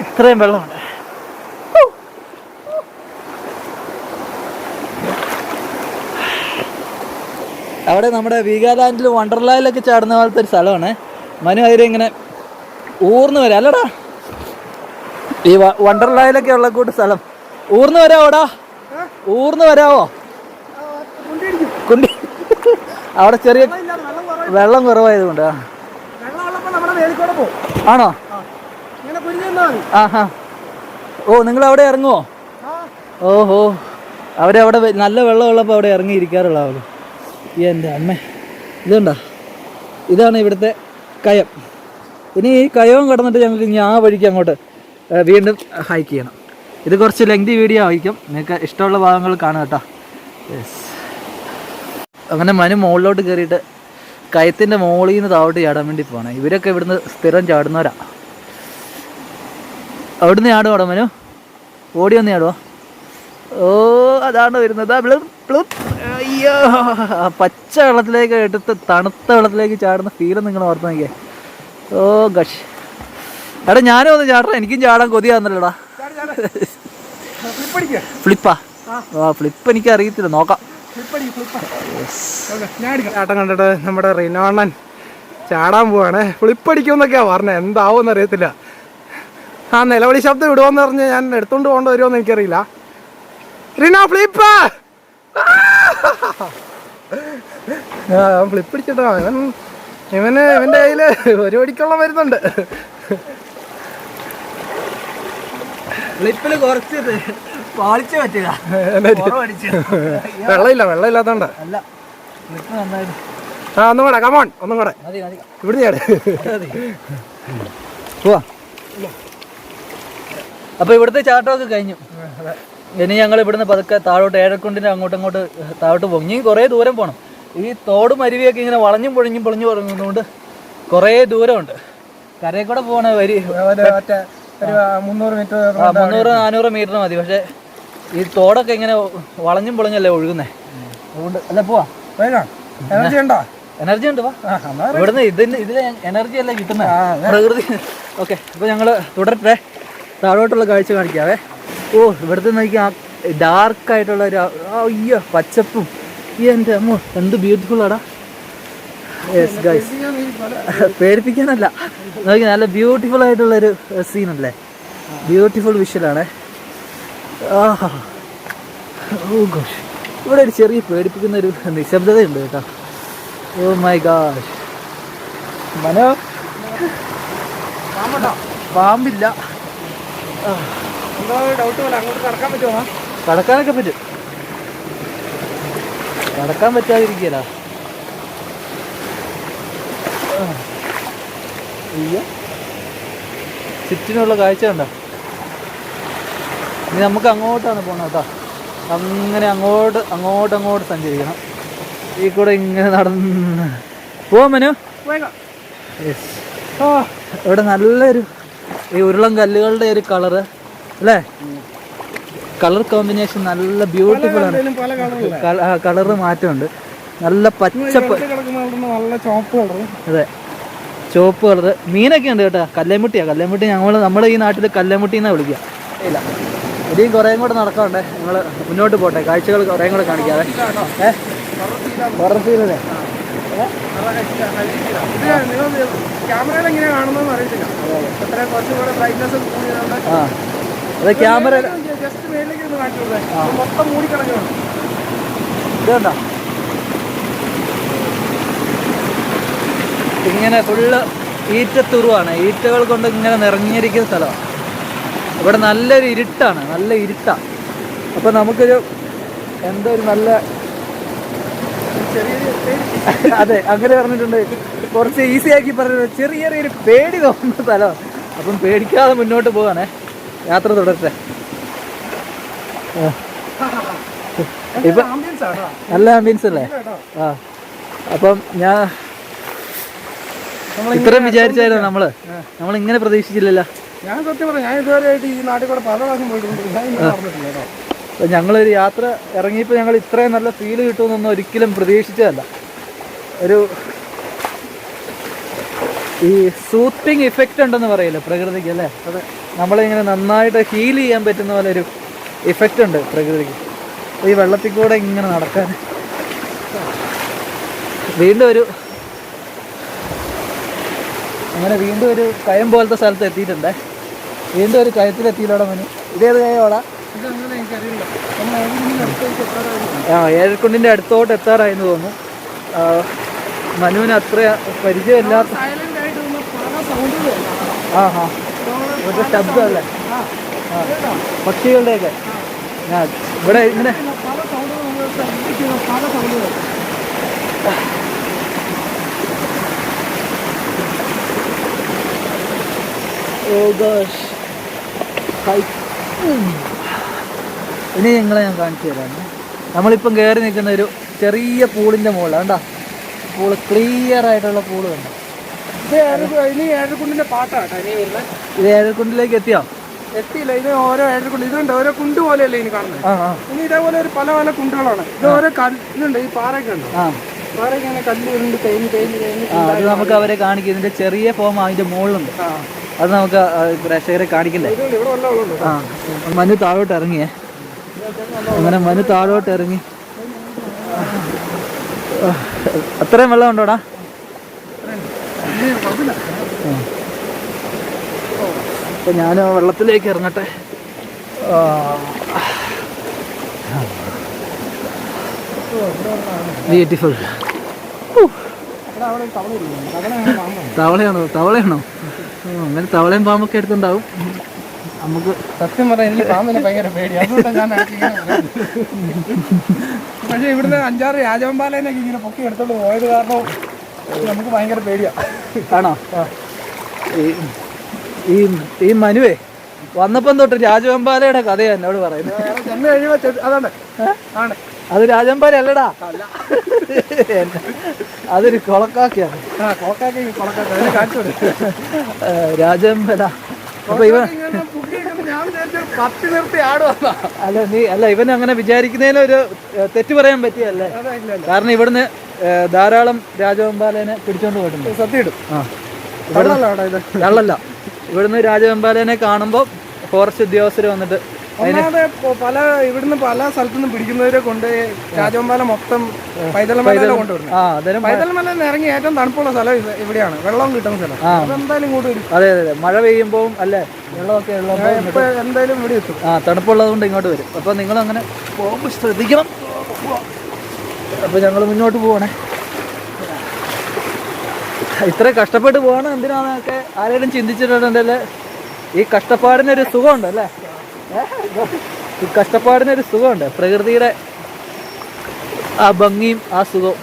ഇത്രയും വെള്ളമുണ്ട്. അവിടെ നമ്മുടെ വീഗാലാൻഡിൽ വണ്ടർലാൻഡിലൊക്കെ ചാടുന്ന പോലത്തെ ഒരു സ്ഥലമാണ്. മനു അതിലിങ്ങനെ ഊർന്ന് വരാം അല്ലടാ. ഈ വണ്ടർലാൻഡിലൊക്കെ ഉള്ള കൂട്ട് സ്ഥലം. ഊർന്ന് വരാവോടാ, ഊർന്ന് വരാവോ? കുണ്ടി അവിടെ ചെറിയ വെള്ളം കുറവായതുകൊണ്ട്. ആണോ? ആഹാ. ഓ, നിങ്ങൾ അവിടെ ഇറങ്ങുമോ? ഓഹോ, അവരവിടെ നല്ല വെള്ളമുള്ളപ്പോൾ അവിടെ ഇറങ്ങിയിരിക്കാറുള്ള ആളുകൾ. എൻ്റെ അമ്മ, ഇതുണ്ടോ, ഇതാണ് ഇവിടുത്തെ കയം. ഇനി ഈ കയവും കടന്നിട്ട് ഞങ്ങൾക്ക് ആ വഴിക്ക് അങ്ങോട്ട് വീണ്ടും ഹൈക്ക് ചെയ്യണം. ഇത് കുറച്ച് ലെങ്തി വീഡിയോ ആയിരിക്കും, നിങ്ങൾക്ക് ഇഷ്ടമുള്ള ഭാഗങ്ങൾ കാണുക കേട്ടോ. യെസ്. അങ്ങനെ മനു മുകളിലോട്ട് കയറിയിട്ട് കയത്തിൻ്റെ മുകളിൽ നിന്ന് താഴോട്ട് ചാടാൻ വേണ്ടി പോകണം. ഇവരൊക്കെ ഇവിടുന്ന് സ്ഥിരം ചാടുന്നവരാ. അവിടുന്ന് ചാടുവാടോ മനു? ഓടി വന്ന് ചാടുവോ? ഓ അതാണ് വരുന്നത്. അയ്യോ, പച്ച വെള്ളത്തിലേക്ക് എടുത്ത് തണുത്ത വെള്ളത്തിലേക്ക് ചാടുന്ന ഫീല് നിങ്ങൾ ഓർത്ത് നോക്കിയേ. ഓ ഗഷ്. എടാ ഞാനും ഒന്ന് ചാടാ, എനിക്കും ചാടാൻ കൊതിയാന്നല്ലോടാ. ഫ്ലിപ്പാ? ആ ഫ്ലിപ്പ് എനിക്ക് അറിയത്തില്ല, നോക്കാം. ചാട്ടം കണ്ടിട്ട് നമ്മുടെ റിനോണ്ണൻ ചാടാൻ പോവാണ്. ഫ്ലിപ്പടിക്കുമെന്നൊക്കെയാ പറഞ്ഞത്, എന്താവുമെന്ന് അറിയത്തില്ല. ആ നിലവിളി ശബ്ദം ഇടുവോന്ന് പറഞ്ഞ് ഞാൻ എടുത്തോണ്ട് പോകേണ്ടി വരുമോന്ന് എനിക്കറിയില്ല. റിനോ ഫ്ലിപ്പ്! ഫ്ലിപ്പ് അടിച്ചിട്ടോ ഇവന്റെ കയ്യില് ഒരു പടിക്കുള്ള വരുന്നുണ്ട്. ഫ്ലിപ്പില് കുറച്ച് പാളിച്ച പറ്റുക, വെള്ളമില്ലാത്തോണ്ട്. ആ ഒന്നും കൂടെ, കമോൺ ഒന്നും കൂടെ. ഇവിടെ പോവാ. അപ്പൊ ഇവിടുത്തെ ചാട്ടമൊക്കെ കഴിഞ്ഞു. ഇനി ഞങ്ങൾ ഇവിടുന്ന് പതുക്കെ താഴോട്ട് ഏഴക്കുണ്ടിന് അങ്ങോട്ട് താഴോട്ട് പോകും. ഇനി കുറേ ദൂരം പോകണം. ഈ തോടും അരുവിയൊക്കെ ഇങ്ങനെ വളഞ്ഞും പൊളിഞ്ഞു തുടങ്ങുന്നതുകൊണ്ട് കുറേ ദൂരമുണ്ട്. കരയിൽ കൂടെ പോകണ വരി 300-400 മീറ്റർ മതി. പക്ഷെ ഈ തോടൊക്കെ ഇങ്ങനെ വളഞ്ഞും പൊളിഞ്ഞല്ലേ ഒഴുകുന്നേ, അതുകൊണ്ട് അല്ല പോവാ. എനർജി ഉണ്ട്. ഇവിടുന്ന് ഇതില് എനർജി അല്ലേ കിട്ടുന്നത്, പ്രകൃതി. ഓക്കെ, അപ്പൊ ഞങ്ങള് തുടരട്ടെ. താഴോട്ടുള്ള കാഴ്ച കാണിക്കാവേ. ഓ ഇവിടുത്തെ നോക്കി ആ ഡാർക്കായിട്ടുള്ള ഒരു അയ്യോ പച്ചപ്പും എൻ്റെ അമ്മ എന്ത് ബ്യൂട്ടിഫുൾ ആടാ. യെസ് ഗൈസ്, പേടിപ്പിക്കാനല്ല, നോക്കി നല്ല ബ്യൂട്ടിഫുൾ ആയിട്ടുള്ളൊരു സീനല്ലേ, ബ്യൂട്ടിഫുൾ വിഷ്വലാണേ. ആഹാ, ഓ ഗോഷ്, ഇവിടെ ഒരു ചെറിയ പേടിപ്പിക്കുന്ന ഒരു നിശബ്ദതയുണ്ട് കേട്ടോ. Oh my gosh. മനോ പാമ്പില്ല. കടക്കാനൊക്കെ പറ്റും, കടക്കാൻ പറ്റാതിരിക്കല. ചുറ്റിനുള്ള കാഴ്ച ഉണ്ടോ? ഇനി നമുക്ക് അങ്ങോട്ടാണ് പോകണം കേട്ടോ. അങ്ങനെ അങ്ങോട്ട് സഞ്ചരിക്കണം. ഈ കൂടെ ഇങ്ങനെ നടന്ന് പോവാൻ മനു. ഇവിടെ നല്ലൊരു ഈ ഉരുളം കല്ലുകളുടെ ഒരു കളറ് അല്ലേ, കളർ കോമ്പിനേഷൻ നല്ല ബ്യൂട്ടിഫുൾ ആണ്. കളറ് മാറ്റമുണ്ട്, നല്ല പച്ചപ്പ്, അതെ ചുവപ്പ് കളറ്. മീനൊക്കെ ഉണ്ട് കേട്ടോ. കല്ലേമുട്ടി നമ്മുടെ ഈ നാട്ടിൽ കല്ലേമുട്ടി എന്നാ വിളിക്കുക. ഇല്ല, ഇനിയും കുറേയും കൂടെ നടക്കാറുണ്ട്. ഞങ്ങൾ മുന്നോട്ട് പോട്ടെ, കാഴ്ചകൾ കുറേയും കൂടെ കാണിക്കാതെ. പറത്തിയില്ലേ അതെ ക്യാമറ ഇതുണ്ടോ? ഇങ്ങനെ ഫുള്ള് ഈറ്റത്തുറുവാണ്, ഈറ്റകൾ കൊണ്ട് ഇങ്ങനെ നിറഞ്ഞിരിക്കുന്ന സ്ഥലമാണ്. ഇവിടെ നല്ലൊരു ഇരുട്ടാണ്, നല്ല ഇരുട്ടാണ്. അപ്പം നമുക്കൊരു എന്തോ ഒരു നല്ല അതെ അങ്ങനെ പറഞ്ഞിട്ടുണ്ട്, കുറച്ച് ഈസി ആക്കി പറഞ്ഞിട്ടുണ്ട്. ചെറിയൊരു പേടി തോന്നുന്ന സ്ഥലമാണ്. അപ്പം പേടിക്കാതെ മുന്നോട്ട് പോവാണേ, യാത്ര തുടരട്ടെ. ഇപ്പം നല്ല ആംബിയൻസ് അല്ലേ? ആ അപ്പം ഞാൻ ഇത്രയും വിചാരിച്ചായിരുന്നു നമ്മൾ ഇങ്ങനെ പ്രതീക്ഷിച്ചില്ലല്ലോ. ഞാൻ സത്യം പറയാം, ഞാൻ ഇതുവരെയായിട്ട് ഈ നാട്ടിൽ കൂടെ പല പ്രാവശ്യം പോയിട്ടുണ്ട്. ഞങ്ങളൊരു യാത്ര ഇറങ്ങിയപ്പോൾ ഞങ്ങൾ ഇത്രയും നല്ല ഫീൽ കിട്ടുമെന്നൊന്നും ഒരിക്കലും പ്രതീക്ഷിച്ചതല്ല. ഒരു ഈ സൂത്തിങ് ഇഫക്റ്റ് ഉണ്ടെന്ന് പറയില്ല പ്രകൃതിക്ക് അല്ലേ? അത് നമ്മളിങ്ങനെ നന്നായിട്ട് ഹീൽ ചെയ്യാൻ പറ്റുന്ന പോലെ ഒരു ഇഫക്റ്റ് ഉണ്ട് പ്രകൃതിക്ക്. ഈ വെള്ളത്തിൽ കൂടെ ഇങ്ങനെ നടക്കാൻ വീണ്ടും ഒരു കയം പോലത്തെ സ്ഥലത്ത് എത്തിയിട്ടുണ്ട്. വീണ്ടും ഒരു കയത്തിലെത്തിയില്ലോടെ മനു. ഇതേത് കയോടാ? ഏഴക്കുണ്ടിൻ്റെ അടുത്തോട്ട് എത്താറായെന്ന് തോന്നുന്നു. മനുവിന് അത്ര പരിചയമില്ലാത്ത ഒരു ശബ്ദമല്ലേ പക്ഷികളുടെയൊക്കെ. ഇവിടെ ഇങ്ങനെ ഇനി നിങ്ങളെ ഞാൻ കാണിച്ചു തരാം. നമ്മളിപ്പം കയറി നിൽക്കുന്ന ഒരു ചെറിയ പൂളിൻ്റെ മുകളിലാണ് കണ്ടോ. പൂള് ക്ലിയർ ആയിട്ടുള്ള പൂള് കണ്ടോ. ഇനി ഏഴരക്കുണ്ടിന്റെ പാട്ടാണ് ഇനി വരുന്നത്. ഇത് ഏഴരക്കുണ്ടിലേക്ക് എത്തിയോ? എത്തിയില്ല. ഇത് ഓരോ ഏഴരക്കുണ്ട്, ഇതുണ്ട് ഓരോ കുണ്ട് പോലെയല്ലേ ഇനി കാണുന്നത്. ഇനി ഇതേപോലെ ഒരു പല പല കുണ്ടുകളാണ്. ഇത് ഓരോ ഇതുണ്ട്, ഈ പാറയൊക്കെ ഉണ്ട്. പാറയൊക്കെ ഇങ്ങനെ കല്ല് വരുന്നുണ്ട്, തേഞ്ഞ് തേഞ്ഞ് തേഞ്ഞ്. അത് നമുക്ക് അവരെ കാണിക്കും. ഇതിന്റെ ചെറിയ ഫോം അതിന്റെ മുകളിലുണ്ട്. അത് നമുക്ക് പ്രേക്ഷകരെ കാണിക്കണ്ടേ. ഇവിടെ വല്ല വെള്ളമുണ്ട്. മനു താഴോട്ട് ഇറങ്ങിയേ. അങ്ങനെ മനു താഴോട്ട് ഇറങ്ങി. അത്രയും വെള്ളം ഉണ്ടോടാ? അപ്പൊ ഞാൻ വെള്ളത്തിലേക്ക് ഇറങ്ങട്ടെ. ബ്യൂട്ടിഫുൾ. തവളയാണോ? തവളയാണോ? അങ്ങനെ തവളയും പാമ്പൊക്കെ എടുത്തുണ്ടാവും. നമുക്ക് സത്യം പറയാം, എനിക്ക് പാമ്പിനെ ഭയങ്കര പേടിയാണ്. അതുകൊണ്ടാണ് ഞാൻ പക്ഷേ ഇവിടുന്ന് 5-6 രാജവെമ്പാലേനൊക്കെ ഇങ്ങനെ പൊക്കി എടുത്തോണ്ട് പോയത് കാരണം നമുക്ക് ഭയങ്കര പേടിയാണ്. ആണോ? ഈ മനുവേ വന്നപ്പം തൊട്ട് രാജവെമ്പാലയുടെ കഥയാണ് എന്നോട് പറയുന്നത്. ചെന്ന് കഴിയുമ്പോൾ അതാണ് ആണ്. അത് രാജവെമ്പാല അല്ലടാ, അതൊരു കൊളക്കാക്കയാണ്. രാജവെമ്പാല. അപ്പൊ ഇവൻ അങ്ങനെ വിചാരിക്കുന്നതിനൊരു തെറ്റ് പറയാൻ പറ്റിയല്ലേ. കാരണം ഇവിടുന്ന് ധാരാളം രാജവെമ്പാലേനെ പിടിച്ചോണ്ട് പോയിട്ടുണ്ട്. സത്യം ഇടും. വെള്ളല്ല, ഇവിടുന്ന് രാജവെമ്പാലേനെ കാണുമ്പോൾ ഫോറസ്റ്റ് ഉദ്യോഗസ്ഥർ വന്നിട്ട് ഇവിടുന്ന് പല സ്ഥലത്തുനിന്നും പിടിക്കുന്നവരെ കൊണ്ട് രാജവെമ്പാല മൊത്തം പൈതൽമല കൊണ്ടുവരുന്നത്. പൈതൽമല ഇറങ്ങി ഏറ്റവും തണുപ്പുള്ള സ്ഥലം ഇവിടെയാണ്, വെള്ളം കിട്ടുന്ന സ്ഥലം. അതെന്തായാലും ഇങ്ങോട്ട് വരും. അതെ അതെ, മഴ പെയ്യുമ്പോൾ അല്ലേ വെള്ളമൊക്കെ ഉള്ളപ്പോൾ എന്തായാലും ഇവിടെ എത്തും. തണുപ്പുള്ളത് കൊണ്ട് ഇങ്ങോട്ട് വരും. അപ്പോൾ നിങ്ങളങ്ങനെ പോകുമ്പോൾ ശ്രദ്ധിക്കണം. അപ്പോൾ ഞങ്ങൾ മുന്നോട്ട് പോകണേ. ഇത്ര കഷ്ടപ്പെട്ട് പോകണം എന്തിനാണെന്നൊക്കെ ആരെങ്കിലും ചിന്തിച്ചിട്ടുണ്ടെങ്കിൽ ഈ കഷ്ടപ്പാടിനൊരു സുഖമുണ്ട് അല്ലേ. ഈ കഷ്ടപ്പാടിനൊരു സുഖമുണ്ട്. പ്രകൃതിയുടെ ആ ഭംഗിയും ആ സുഖവും.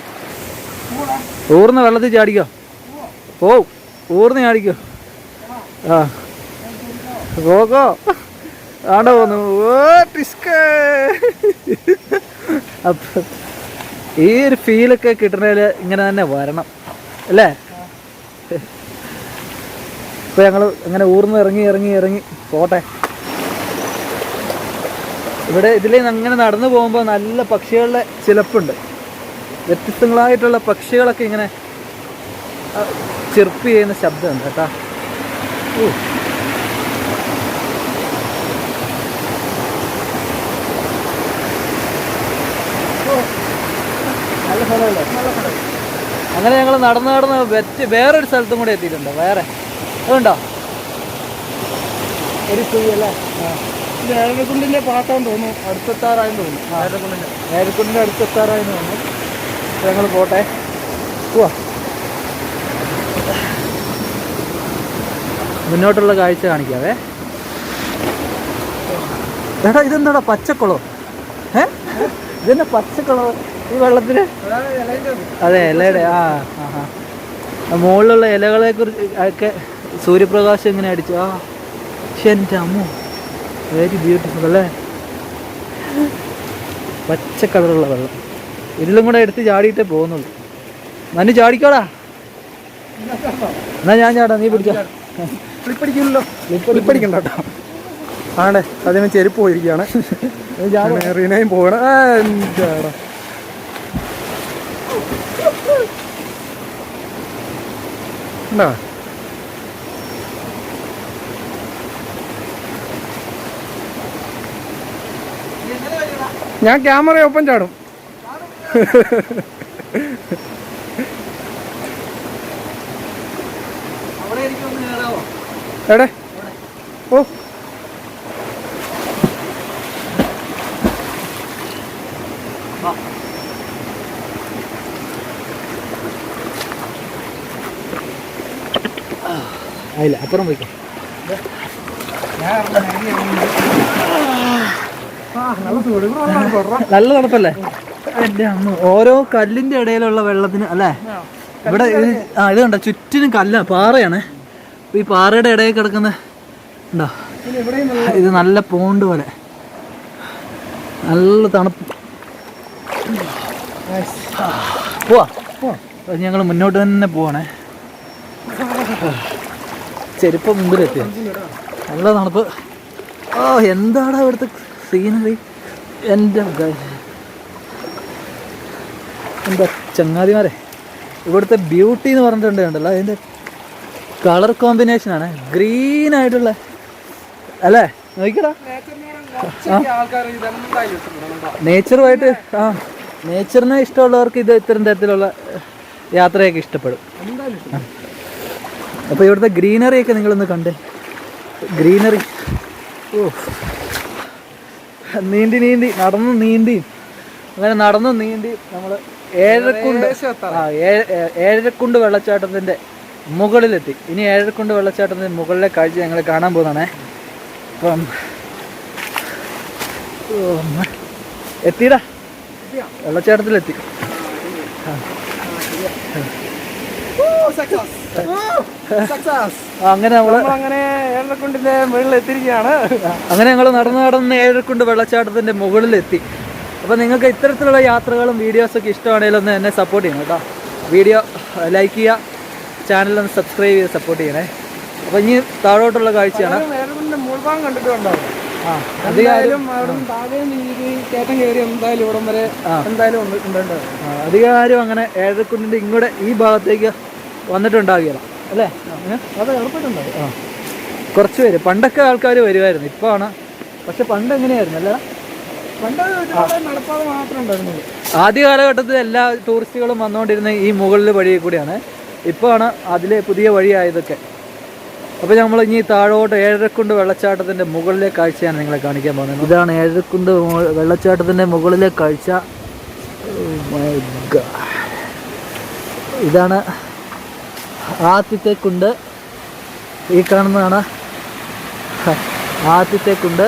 ഊർന്ന് വെള്ളത്തിൽ ചാടിക്കോ. പോവും, ഊർന്ന് ചാടിക്കോ. ആ പോകോ. ആണ്ടോ പോന്നു. അപ്പൊ ഈ ഒരു ഫീലൊക്കെ കിട്ടണേൽ ഇങ്ങനെ തന്നെ വരണം അല്ലേ. ഇപ്പൊ ഞങ്ങള് അങ്ങനെ ഊർന്ന് ഇറങ്ങി ഇറങ്ങി ഇറങ്ങി പോട്ടെ. ഇവിടെ ഇതിലേ അങ്ങനെ നടന്നു പോകുമ്പോൾ നല്ല പക്ഷികളുടെ ചിലപ്പുണ്ട്. വ്യത്യസ്തങ്ങളായിട്ടുള്ള പക്ഷികളൊക്കെ ഇങ്ങനെ ചിർപ്പ് ചെയ്യുന്ന ശബ്ദമുണ്ട് കേട്ടാ. നല്ല സ്ഥലമല്ലേ. അങ്ങനെ ഞങ്ങൾ നടന്ന് നടന്ന് വേറൊരു സ്ഥലത്തും കൂടെ എത്തിയിട്ടുണ്ട്. വേറെ അതുണ്ടോ ഒരു അല്ലേ. ഏഴരക്കുണ്ടിന്റെ പാട്ടാന്ന് തോന്നുന്നു, അടുത്തെത്താറായെന്ന് തോന്നുന്നു. ഏഴരക്കുണ്ടിന്റെ അടുത്തെത്താറായെന്ന് തോന്നുന്നു. ഞങ്ങൾ പോട്ടെ, പോവാ. മുന്നോട്ടുള്ള കാഴ്ച കാണിക്കാവേ. ഏട്ടാ ഇതെന്താടാ പച്ചക്കുളോ? ഇതെന്നാ പച്ചക്കുളോ ഈ വെള്ളത്തിന്? അതെ, ഇലയുടെ. മുകളിലുള്ള ഇലകളെ കുറിച്ച് ഒക്കെ സൂര്യപ്രകാശം ഇങ്ങനെ അടിച്ചു. എൻ്റെ അമ്മോ, വെരി ബ്യൂട്ടിഫുൾ അല്ലേ. പച്ച കളറുള്ള വെള്ളം. ഇതിലും കൂടെ എടുത്ത് ചാടിയിട്ടേ പോകുന്നുള്ളൂ. നന്ദി ചാടിക്കോടാ. എന്നാ ഞാൻ ചാടാ, നീ പിടിച്ചോ. ക്ലിപ്പടിക്കില്ലല്ലോ. ക്ലിപ്പടിക്കണ്ട കേട്ടോ. ആണേ, അതിന് ചെരുപ്പ് പോയിരിക്കുകയാണ്. റീനയും പോകണം. എന്താടാ എന്താ ഞാൻ ക്യാമറ ഒപ്പം ചാടും. എടെ ഓ ആയില്ല, അപ്പുറം പോയിക്കോ. നല്ല തണുപ്പല്ലേ എൻ്റെ അമ്മ. ഓരോ കല്ലിന്റെ ഇടയിലുള്ള വെള്ളത്തിന് അല്ലേ. ഇവിടെ ഇത് കണ്ടോ, ചുറ്റിനും കല്ല പാറയാണ്. ഈ പാറയുടെ ഇടയിൽ കിടക്കുന്ന ഉണ്ടോ, ഇത് നല്ല പോണ്ട് പോലെ നല്ല തണുപ്പ്. പോവാ. ഞങ്ങൾ മുന്നോട്ട് തന്നെ പോവാണേ. ചെരുപ്പ് മുമ്പിലെത്തിയ നല്ല തണുപ്പ്. എന്താണ് ഇവിടുത്തെ സീനറി. എൻ്റെ എന്താ ചങ്ങാതിമാരെ, ഇവിടുത്തെ ബ്യൂട്ടി എന്ന് പറഞ്ഞിട്ടുണ്ട് കണ്ടല്ലോ. അതിൻ്റെ കളർ കോമ്പിനേഷനാണ് ഗ്രീനായിട്ടുള്ള അല്ലേ. നോക്കിക്കടാ, നേച്ചറുമായിട്ട് നേച്ചറിനെ ഇഷ്ടമുള്ളവർക്ക് ഇത് ഇത്തരം തരത്തിലുള്ള യാത്രയൊക്കെ ഇഷ്ടപ്പെടും. അപ്പോൾ ഇവിടുത്തെ ഗ്രീനറിയൊക്കെ നിങ്ങളൊന്ന് കണ്ടേ. ഗ്രീനറി നടന്നു നീന്തി നമ്മൾ ഏഴരക്കുണ്ട് വെള്ളച്ചാട്ടത്തിൻ്റെ മുകളിലെത്തി. ഇനി ഏഴരക്കുണ്ട് വെള്ളച്ചാട്ടത്തിൻ്റെ മുകളിലെ കാഴ്ച ഞങ്ങൾ കാണാൻ പോകുന്നതാണേ. അപ്പം എത്തിയിടാ, വെള്ളച്ചാട്ടത്തിലെത്തി. അങ്ങനെ ഏഴരക്കുണ്ടിന്റെ മുകളിൽ എത്തിയിരിക്കുകയാണ്. അങ്ങനെ ഞങ്ങൾ നടന്ന് ഏഴരക്കുണ്ട് വെള്ളച്ചാട്ടത്തിന്റെ മുകളിലെത്തി. അപ്പോൾ നിങ്ങൾക്ക് ഇത്തരത്തിലുള്ള യാത്രകളും വീഡിയോസൊക്കെ ഇഷ്ടമാണെങ്കിൽ ഒന്ന് എന്നെ സപ്പോർട്ട് ചെയ്യണം കേട്ടോ. വീഡിയോ ലൈക്ക് ചെയ്യുക, ചാനലൊന്ന് സബ്സ്ക്രൈബ് ചെയ്ത് സപ്പോർട്ട് ചെയ്യണേ. അപ്പോൾ ഇനി താഴോട്ടുള്ള കാഴ്ചയാണ്. മുൾഭാഗം കണ്ടിട്ടുണ്ടാവും. അധികം കയറ്റം കയറി എന്തായാലും ഇവിടം വരെ എന്തായാലും അധികാരം അങ്ങനെ ഏഴരക്കുണ്ടിൻ്റെ ഇങ്ങോട്ട് ഈ ഭാഗത്തേക്ക് വന്നിട്ടുണ്ടാവുകയില്ല അല്ലേ. അത് എളുപ്പമുണ്ടാവും. കുറച്ച് പേര് പണ്ടൊക്കെ ആൾക്കാർ വരുമായിരുന്നു. ഇപ്പോൾ ആണ്. പക്ഷെ പണ്ട് എങ്ങനെയായിരുന്നു അല്ലേ, പണ്ട് നടപ്പാതെ മാത്രമേ ഉണ്ടായിരുന്നുള്ളൂ. ആദ്യ കാലഘട്ടത്തിൽ എല്ലാ ടൂറിസ്റ്റുകളും വന്നുകൊണ്ടിരുന്ന ഈ മുകളിൽ വഴി കൂടിയാണ്. ഇപ്പോൾ ആണ് അതിലെ പുതിയ വഴിയായതൊക്കെ. അപ്പോൾ നമ്മൾ ഇനി താഴോട്ട് ഏഴരക്കുണ്ട് വെള്ളച്ചാട്ടത്തിൻ്റെ മുകളിലെ കാഴ്ചയാണ് നിങ്ങളെ കാണിക്കാൻ പോകുന്നത്. ഇതാണ് ഏഴരക്കുണ്ട് വെള്ളച്ചാട്ടത്തിൻ്റെ മുകളിലെ കാഴ്ച. ഇതാണ് ആദ്യത്തെ കുണ്ട്. ഈ കാണുന്നതാണ് ആദ്യത്തെ കുണ്ട്.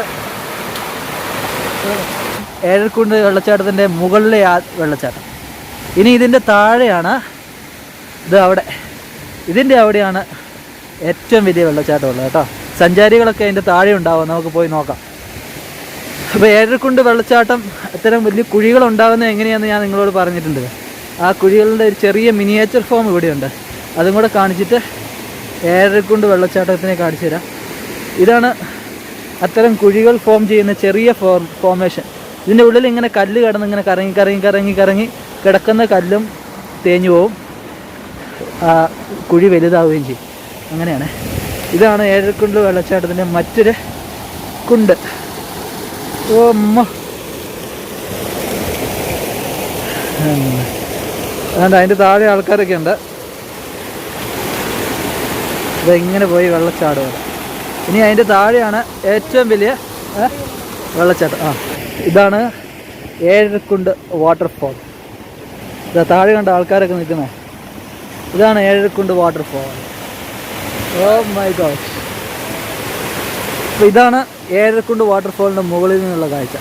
ഏഴരക്കുണ്ട് വെള്ളച്ചാട്ടത്തിൻ്റെ മുകളിലെ വെള്ളച്ചാട്ടം. ഇനി ഇതിൻ്റെ താഴെയാണ് ഇത്. ഇതിൻ്റെ അവിടെയാണ് ഏറ്റവും വലിയ വെള്ളച്ചാട്ടമുള്ളത് കേട്ടോ. സഞ്ചാരികളൊക്കെ അതിൻ്റെ താഴെ ഉണ്ടാവും. നമുക്ക് പോയി നോക്കാം. അപ്പോൾ ഏഴരക്കുണ്ട് വെള്ളച്ചാട്ടം ഇത്തരം വലിയ കുഴികളുണ്ടാകുന്നത് എങ്ങനെയാണെന്ന് ഞാൻ നിങ്ങളോട് പറഞ്ഞിട്ടുണ്ട്. ആ കുഴികളുടെ ഒരു ചെറിയ മിനിയേച്ചർ ഫോം ഇവിടെയുണ്ട്. അതും കൂടെ കാണിച്ചിട്ട് ഏഴരക്കുണ്ട് വെള്ളച്ചാട്ടത്തിനെ കാണിച്ചു തരാം. ഇതാണ് അത്തരം കുഴികൾ ഫോം ചെയ്യുന്ന ചെറിയ ഫോർമേഷൻ. ഇതിൻ്റെ ഉള്ളിൽ ഇങ്ങനെ കല്ല് കിടന്ന് ഇങ്ങനെ കറങ്ങി കിടക്കുന്ന കല്ലും തേഞ്ഞു പോവും, കുഴി വലുതാവുകയും ചെയ്യും. അങ്ങനെയാണ്. ഇതാണ് ഏഴരക്കുണ്ട് വെള്ളച്ചാട്ടത്തിൻ്റെ മറ്റൊരു കുണ്ട്. അതുകൊണ്ട് അതിൻ്റെ താഴെ ആൾക്കാരൊക്കെ ഉണ്ട്. ഇതെങ്ങനെ പോയി വെള്ളച്ചാടുക. ഇനി അതിൻ്റെ താഴെയാണ് ഏറ്റവും വലിയ വെള്ളച്ചാട്ടം. ഇതാണ് ഏഴരക്കുണ്ട് വാട്ടർഫോൾ. ഇതാ താഴെ കണ്ട ആൾക്കാരൊക്കെ നിൽക്കുന്നത്. ഇതാണ് ഏഴരക്കുണ്ട് വാട്ടർഫോൾ. Oh my God. അപ്പോൾ ഇതാണ് ഏഴരക്കുണ്ട് വാട്ടർഫോളിൻ്റെ മുകളിൽ നിന്നുള്ള കാഴ്ച.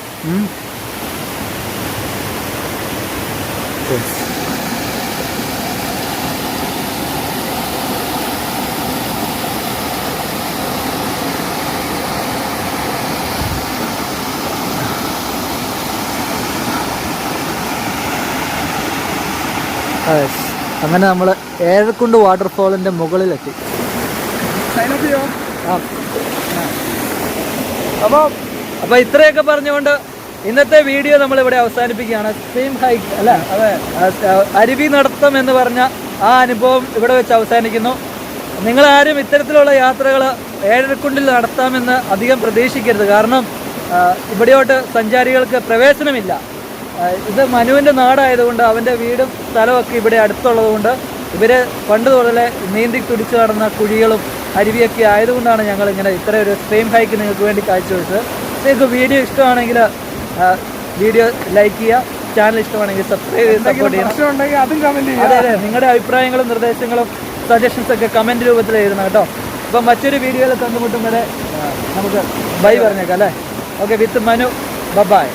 അങ്ങനെ നമ്മൾ ഏഴരക്കുണ്ട് വാട്ടർഫോളിൻ്റെ മുകളിലെത്തി. അപ്പോൾ ഇത്രയൊക്കെ പറഞ്ഞുകൊണ്ട് ഇന്നത്തെ വീഡിയോ നമ്മളിവിടെ അവസാനിപ്പിക്കുകയാണ്. സ്ട്രീം ഹൈക്ക് അല്ല, അതെ, അരുവി നടത്തം എന്ന് പറഞ്ഞ ആ അനുഭവം ഇവിടെ വെച്ച് അവസാനിക്കുന്നു. നിങ്ങളാരും ഇത്തരത്തിലുള്ള യാത്രകൾ ഏഴരക്കുണ്ടിൽ നടത്താമെന്ന് അധികം പ്രതീക്ഷിക്കരുത്. കാരണം ഇവിടെയോട്ട് സഞ്ചാരികൾക്ക് പ്രവേശനമില്ല. ഇത് മനുവിൻ്റെ നാടായതുകൊണ്ട് അവൻ്റെ വീടും സ്ഥലമൊക്കെ ഇവിടെ അടുത്തുള്ളതുകൊണ്ട് ഇവർ പണ്ട് മുതലേ നീന്തി തുടിച്ച് നടന്ന കുഴികളും അരുവിയൊക്കെ ആയതുകൊണ്ടാണ് ഞങ്ങളിങ്ങനെ ഇത്ര ഒരു സ്ട്രീം ഹൈക്ക് നിങ്ങൾക്ക് വേണ്ടി കാഴ്ചവെച്ചത്. നിങ്ങൾക്ക് വീഡിയോ ഇഷ്ടമാണെങ്കിൽ വീഡിയോ ലൈക്ക് ചെയ്യുക, ചാനൽ ഇഷ്ടമാണെങ്കിൽ സബ്സ്ക്രൈബ് ചെയ്ത് സപ്പോർട്ട് ചെയ്യണം. അതെ, നിങ്ങളുടെ അഭിപ്രായങ്ങളും നിർദ്ദേശങ്ങളും സജഷൻസൊക്കെ കമൻറ്റ് രൂപത്തിൽ എഴുതണം കേട്ടോ. അപ്പം മറ്റൊരു വീഡിയോയിൽ കണ്ടുമുട്ടും വരെ നമുക്ക് ബൈ പറഞ്ഞേക്കാം അല്ലേ. Okay, with Manu, by.